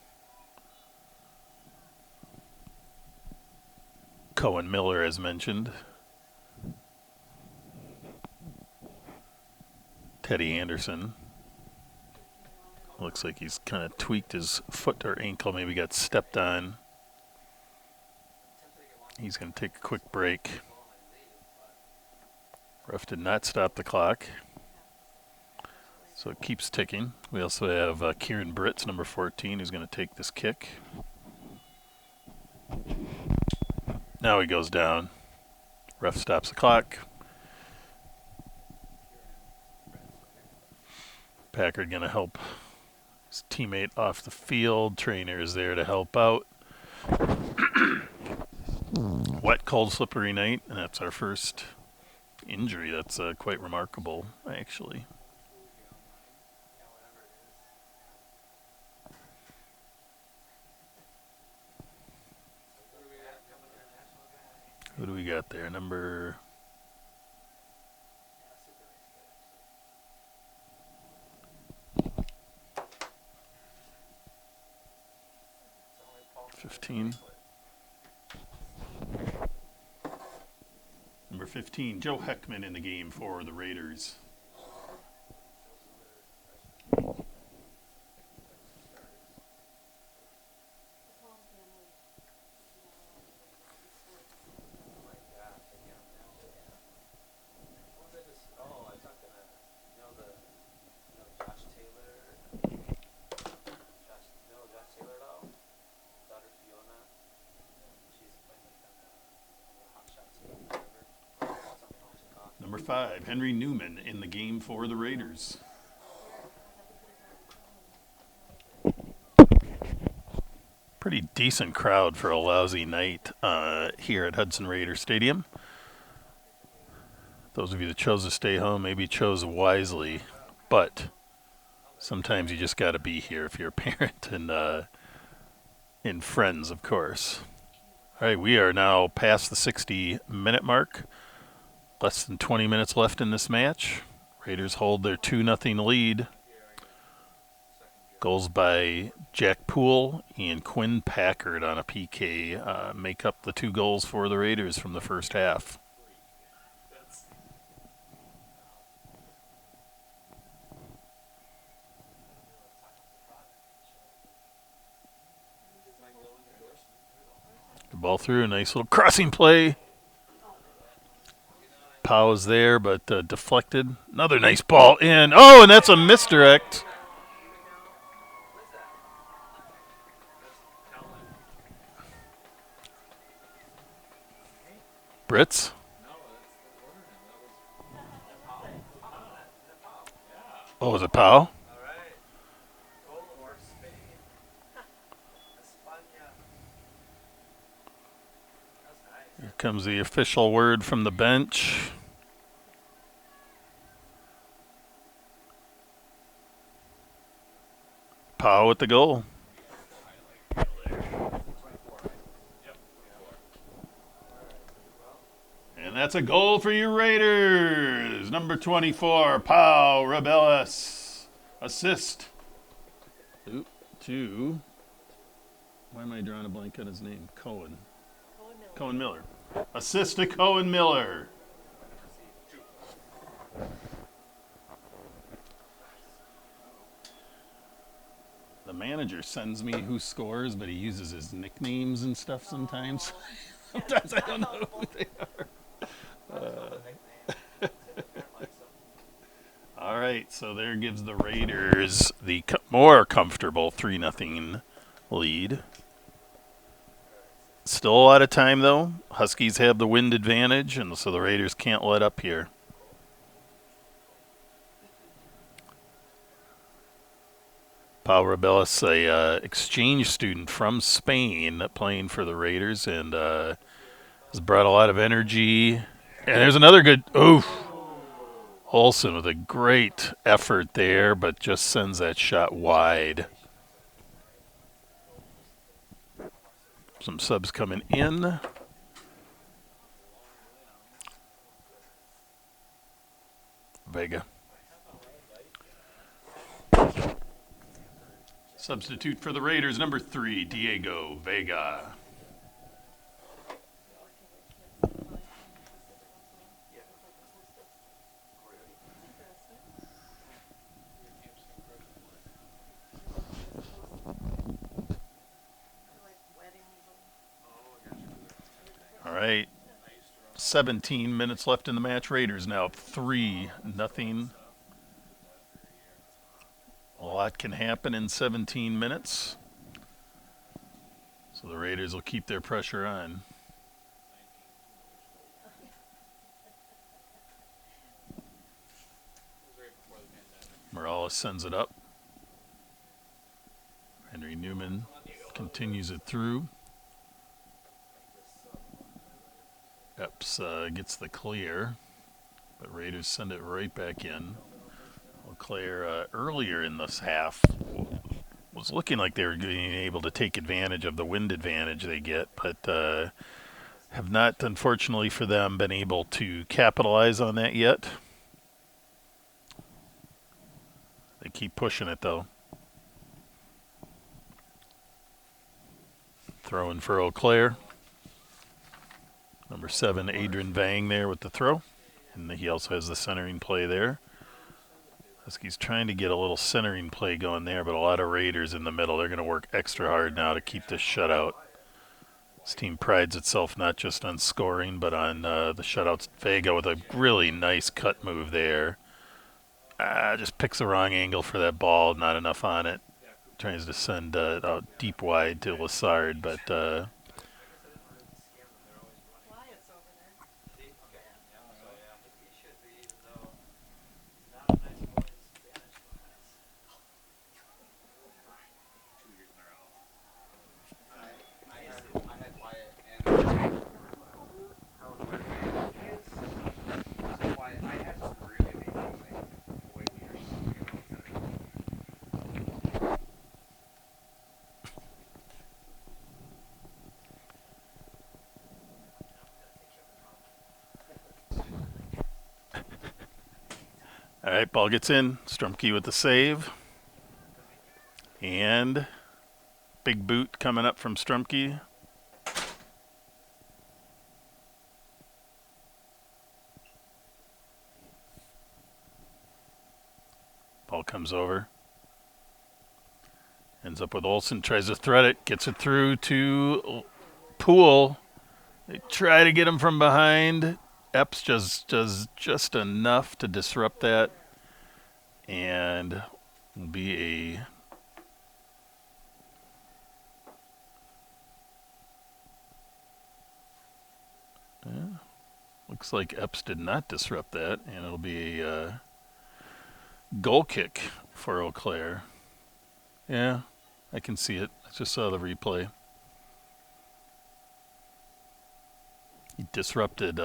Cohen Miller, as mentioned. Teddy Anderson. Looks like he's kind of tweaked his foot or ankle, maybe got stepped on. He's going to take a quick break. Ref did not stop the clock. So it keeps ticking. We also have Kieran Britz, number 14, who's going to take this kick. Now he goes down. Ref stops the clock. Packard going to help his teammate off the field. Trainer is there to help out. Wet, cold, slippery night, and that's our first injury. That's quite remarkable, actually. Who do we got there? Number 15. Number 15, Joe Heckman in the game for the Raiders. Number 5, Henry Newman in the game for the Raiders. Pretty decent crowd for a lousy night here at Hudson Raider Stadium. Those of you that chose to stay home maybe chose wisely, but sometimes you just got to be here if you're a parent and friends, of course. All right, we are now past the 60-minute mark. Less than 20 minutes left in this match. Raiders hold their 2-0 lead. Goals by Jack Poole and Quinn Packard on a PK make up the 2 goals for the Raiders from the first half. The ball through, a nice little crossing play. Powell's there, but deflected. Another nice ball in. Oh, and that's a misdirect. Brits. Oh, was it Powell? Here comes the official word from the bench. Powell with the goal. And that's a goal for your Raiders. Number 24, Pau Rebellis. Assist to, why am I drawing a blank on his name? Cohen Miller. Assist to Cohen Miller. The manager sends me who scores, but he uses his nicknames and stuff sometimes. Sometimes I don't know who they are. All right, so there gives the Raiders the more comfortable 3-0 lead. Still a lot of time, though. Huskies have the wind advantage, and so the Raiders can't let up here. Pau Rebellis, a exchange student from Spain playing for the Raiders, and has brought a lot of energy. And there's another good, Olsen with a great effort there, but just sends that shot wide. Some subs coming in. Vega. Substitute for the Raiders, number 3, Diego Vega. All right. 17 minutes left in the match. Raiders now up 3-0. A lot can happen in 17 minutes. So the Raiders will keep their pressure on. Morales sends it up. Henry Newman continues it through. Epps gets the clear, but Raiders send it right back in. Claire, earlier in this half, was looking like they were being able to take advantage of the wind advantage they get, but have not, unfortunately for them, been able to capitalize on that yet. They keep pushing it, though. Throwing for Eau Claire. Number 7, Adrian Vang there with the throw. And he also has the centering play there. Huskies trying to get a little centering play going there, but a lot of Raiders in the middle. They're going to work extra hard now to keep this shutout. This team prides itself not just on scoring, but on the shutouts. Vega with a really nice cut move there. Just picks the wrong angle for that ball. Not enough on it. Tries to send out deep wide to Lassard, but All right, ball gets in. Strumke with the save. And big boot coming up from Strumke. Ball comes over. Ends up with Olson. Tries to thread it. Gets it through to Poole. They try to get him from behind. Epps does just enough to disrupt that. And will be looks like Epps did not disrupt that, and it'll be a goal kick for Eau Claire. Yeah, I can see it. I just saw the replay. He disrupted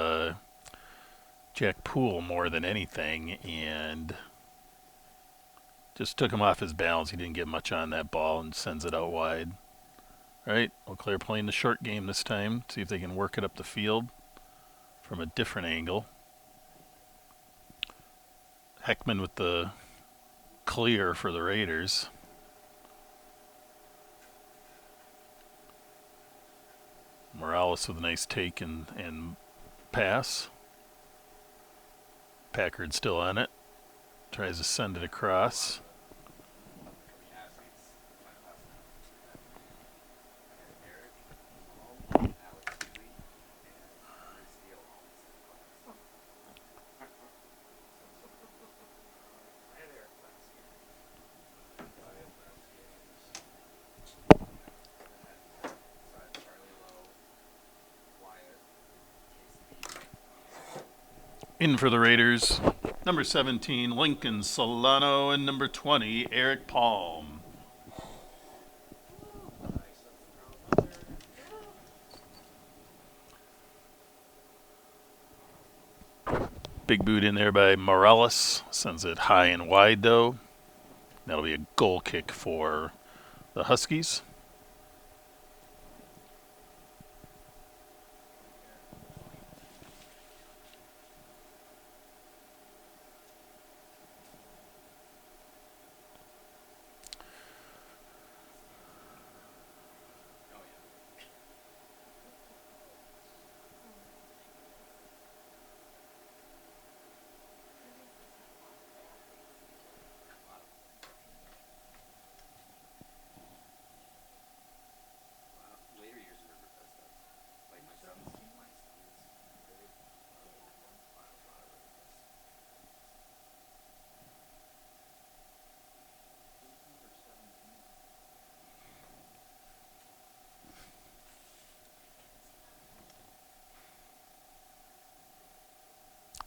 Jack Poole more than anything, and just took him off his balance. He didn't get much on that ball and sends it out wide. All right, Eau Claire playing the short game this time. See if they can work it up the field from a different angle. Heckman with the clear for the Raiders. Morales with a nice take and pass. Packard still on it. Tries to send it across. In for the Raiders, number 17, Lincoln Solano, and number 20, Eric Palm. Big boot in there by Morales. Sends it high and wide, though. That'll be a goal kick for the Huskies.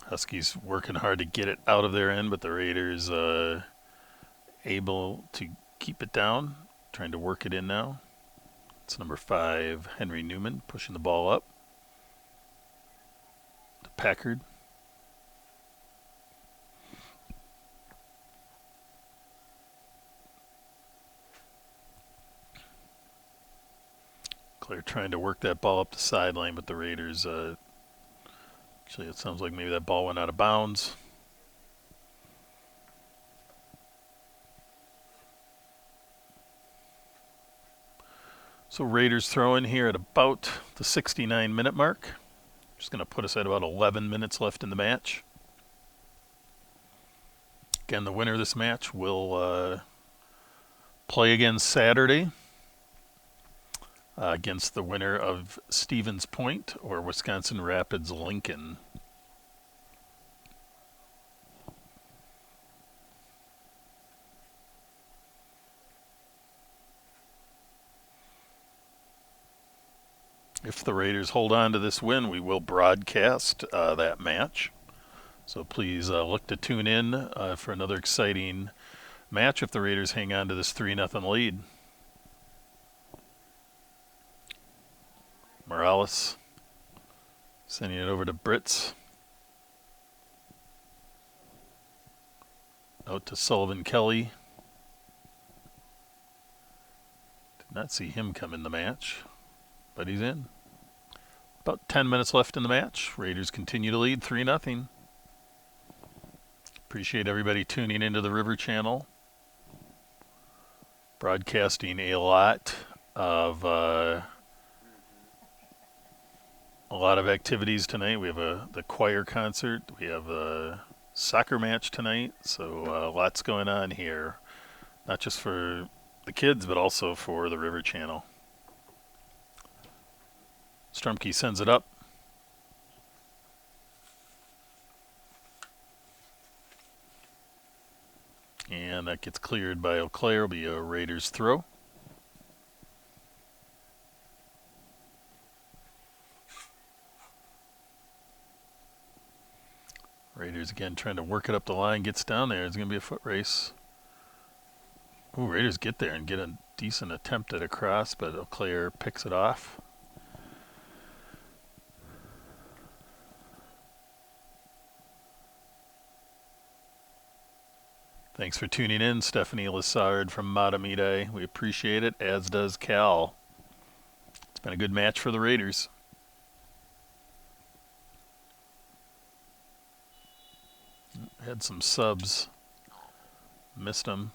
Huskies working hard to get it out of their end, but the Raiders able to keep it down, trying to work it in now. It's number 5, Henry Newman, pushing the ball up to Packard. Claire trying to work that ball up the sideline, but the Raiders actually, it sounds like maybe that ball went out of bounds. So Raiders throw in here at about the 69-minute mark. Just going to put us at about 11 minutes left in the match. Again, the winner of this match will play again Saturday against the winner of Stevens Point or Wisconsin Rapids Lincoln. If the Raiders hold on to this win, we will broadcast that match. So please look to tune in for another exciting match if the Raiders hang on to this 3-0 lead. Morales sending it over to Brits. Out to Sullivan Kelly. Did not see him come in the match, but he's in. About 10 minutes left in the match. Raiders continue to lead 3-0. Appreciate everybody tuning into the River Channel. Broadcasting of a lot of activities tonight. We have the choir concert. We have a soccer match tonight. So lots going on here, not just for the kids, but also for the River Channel. Strumke sends it up. And that gets cleared by Eau Claire. It'll be a Raiders throw. Raiders again trying to work it up the line. Gets down there. It's going to be a foot race. Ooh, Raiders get there and get a decent attempt at a cross, but Eau Claire picks it off. Thanks for tuning in, Stephanie Lassard from Matamide. We appreciate it, as does Cal. It's been a good match for the Raiders. Had some subs. Missed them.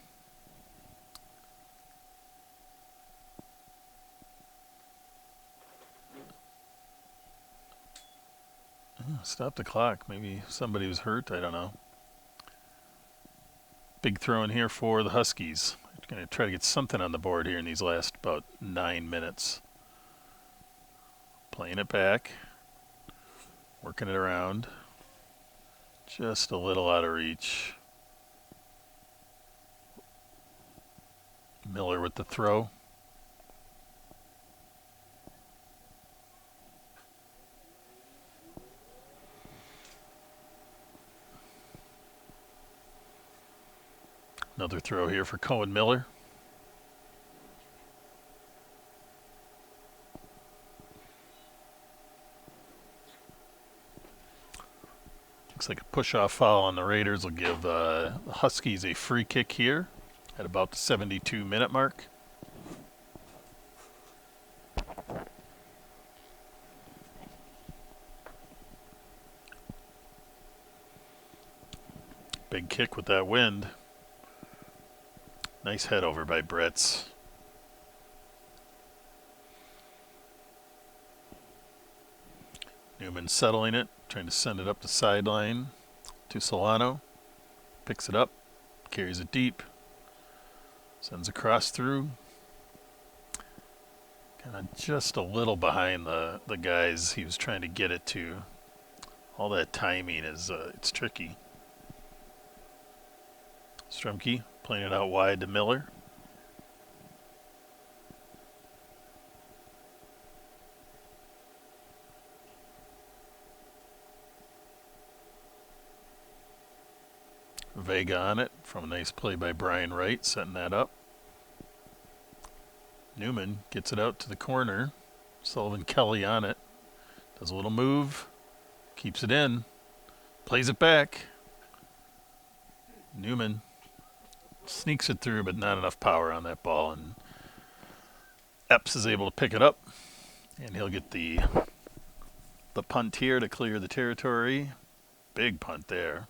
Stop the clock. Maybe somebody was hurt. I don't know. Big throw in here for the Huskies. They're going to try to get something on the board here in these last about 9 minutes. Playing it back. Working it around. Just a little out of reach. Miller with the throw. Another throw here for Cohen Miller. Looks like a push-off foul on the Raiders will give the Huskies a free kick here at about the 72-minute mark. Big kick with that wind. Nice head over by Bretz. Newman settling it, trying to send it up the sideline to Solano. Picks it up, carries it deep, sends a cross through. Kind of just a little behind the guys he was trying to get it to. All that timing is it's tricky. Strumke playing it out wide to Miller. Vega on it from a nice play by Brian Wright, setting that up. Newman gets it out to the corner. Sullivan Kelly on it. Does a little move. Keeps it in. Plays it back. Newman sneaks it through, but not enough power on that ball. And Epps is able to pick it up. And he'll get the punt here to clear the territory. Big punt there.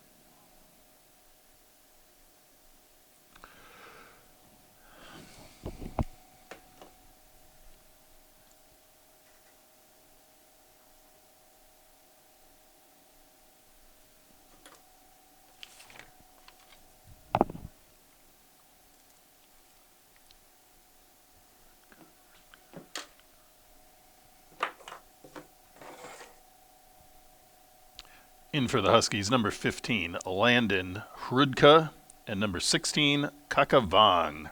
In for the Huskies, number 15, Landon Hrudka, and number 16, Kakavang.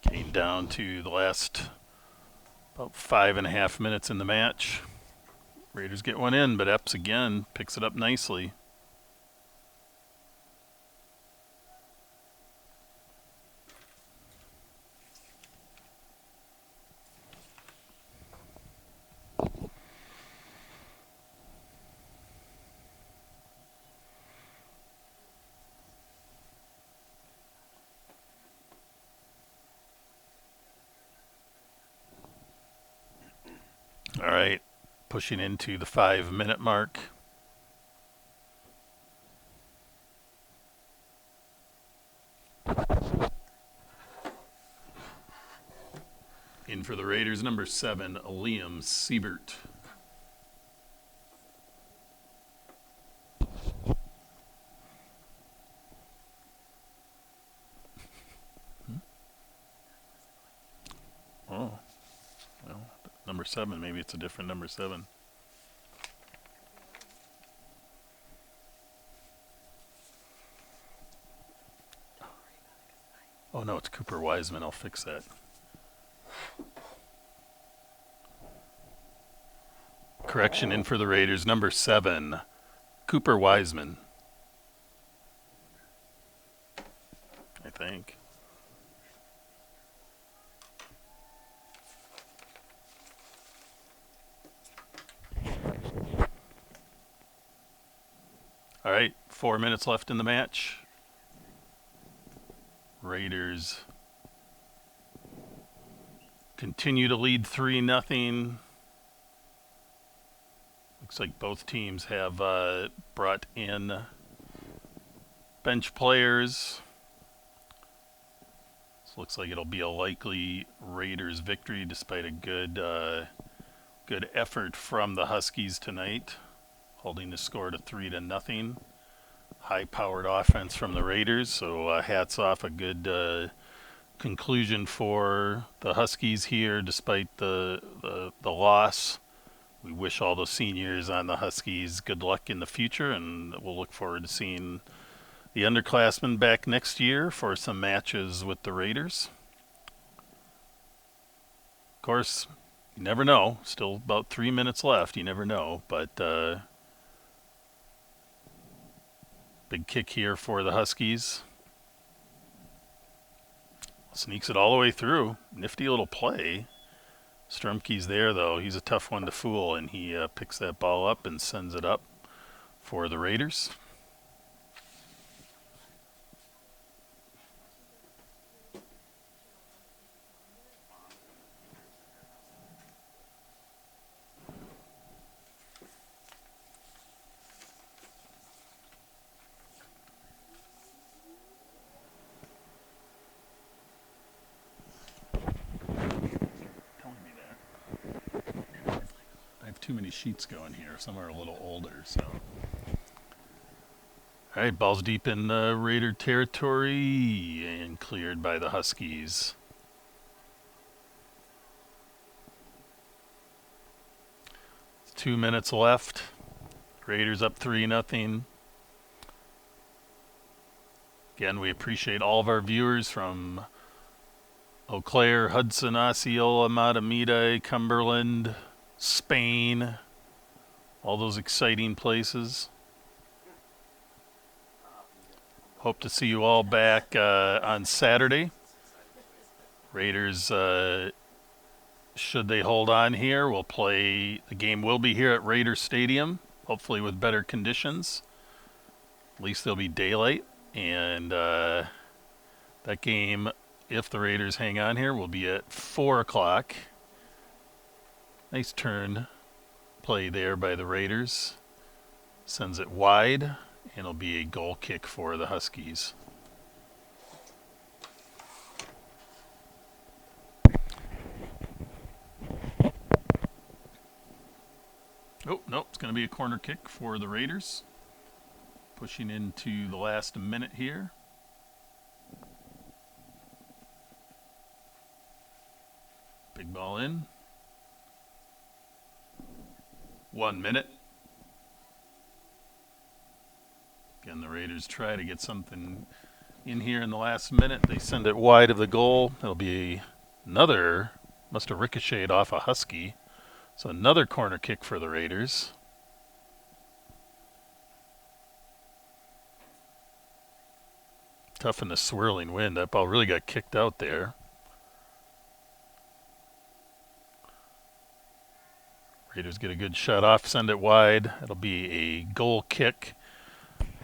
Getting down to the last about 5.5 minutes in the match. Raiders get one in, but Epps again picks it up nicely. All right, pushing into the 5-minute mark. In for the Raiders, number 7, Liam Siebert. Oh, well, number 7. Maybe it's a different number 7. Oh, no, it's Cooper Wiseman. I'll fix that. Correction, in for the Raiders, number 7, Cooper Wiseman. I think. All right, 4 minutes left in the match. Raiders continue to lead 3-0. Looks like both teams have brought in bench players. This looks like it'll be a likely Raiders victory despite a good effort from the Huskies tonight, holding the score to 3-0. High-powered offense from the Raiders, so hats off, a good conclusion for the Huskies here despite the loss. We wish all the seniors on the Huskies good luck in the future, and we'll look forward to seeing the underclassmen back next year for some matches with the Raiders. Of course, you never know. Still about 3 minutes left. You never know, but big kick here for the Huskies. Sneaks it all the way through. Nifty little play. Strumke's there, though. He's a tough one to fool, and he picks that ball up and sends it up for the Raiders. Too many sheets going here. Some are a little older, so. All right, ball's deep in Raider territory and cleared by the Huskies. It's 2 minutes left. Raiders up 3-0. Again, we appreciate all of our viewers from Eau Claire, Hudson, Osceola, Matamita, Cumberland, Spain, all those exciting places. Hope to see you all back on Saturday. Raiders, should they hold on here, will play. The game will be here at Raider Stadium, hopefully with better conditions. At least there'll be daylight. And that game, if the Raiders hang on here, will be at 4 o'clock. Nice turn play there by the Raiders. Sends it wide, and it'll be a goal kick for the Huskies. Oh, nope, it's going to be a corner kick for the Raiders. Pushing into the last minute here. Big ball in. 1 minute. Again, the Raiders try to get something in here in the last minute. They send it wide of the goal. It'll be another, must have ricocheted off a Husky. So another corner kick for the Raiders. Tough in the swirling wind. That ball really got kicked out there. Raiders get a good shot off, send it wide. It'll be a goal kick,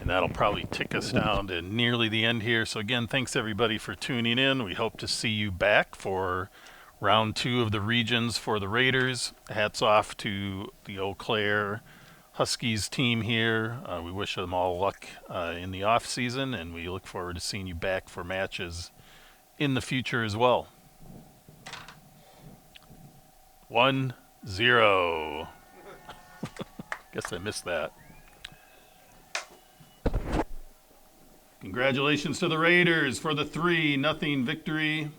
and that'll probably tick us down to nearly the end here. So again, thanks everybody for tuning in. We hope to see you back for round two of the regions for the Raiders. Hats off to the Eau Claire Huskies team here. We wish them all luck in the off season, and we look forward to seeing you back for matches in the future as well. 1-0. Guess I missed that. Congratulations to the Raiders for the 3-0 victory.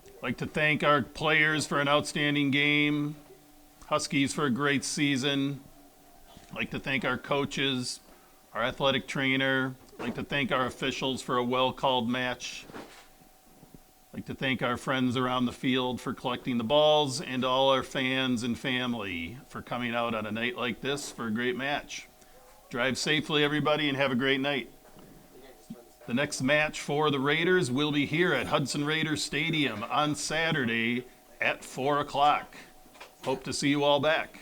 I'd like to thank our players for an outstanding game. Huskies for a great season. I'd like to thank our coaches, our athletic trainer. I'd like to thank our officials for a well-called match. I'd like to thank our friends around the field for collecting the balls, and all our fans and family for coming out on a night like this for a great match. Drive safely, everybody, and have a great night. The next match for the Raiders will be here at Hudson Raiders Stadium on Saturday at 4 o'clock. Hope to see you all back.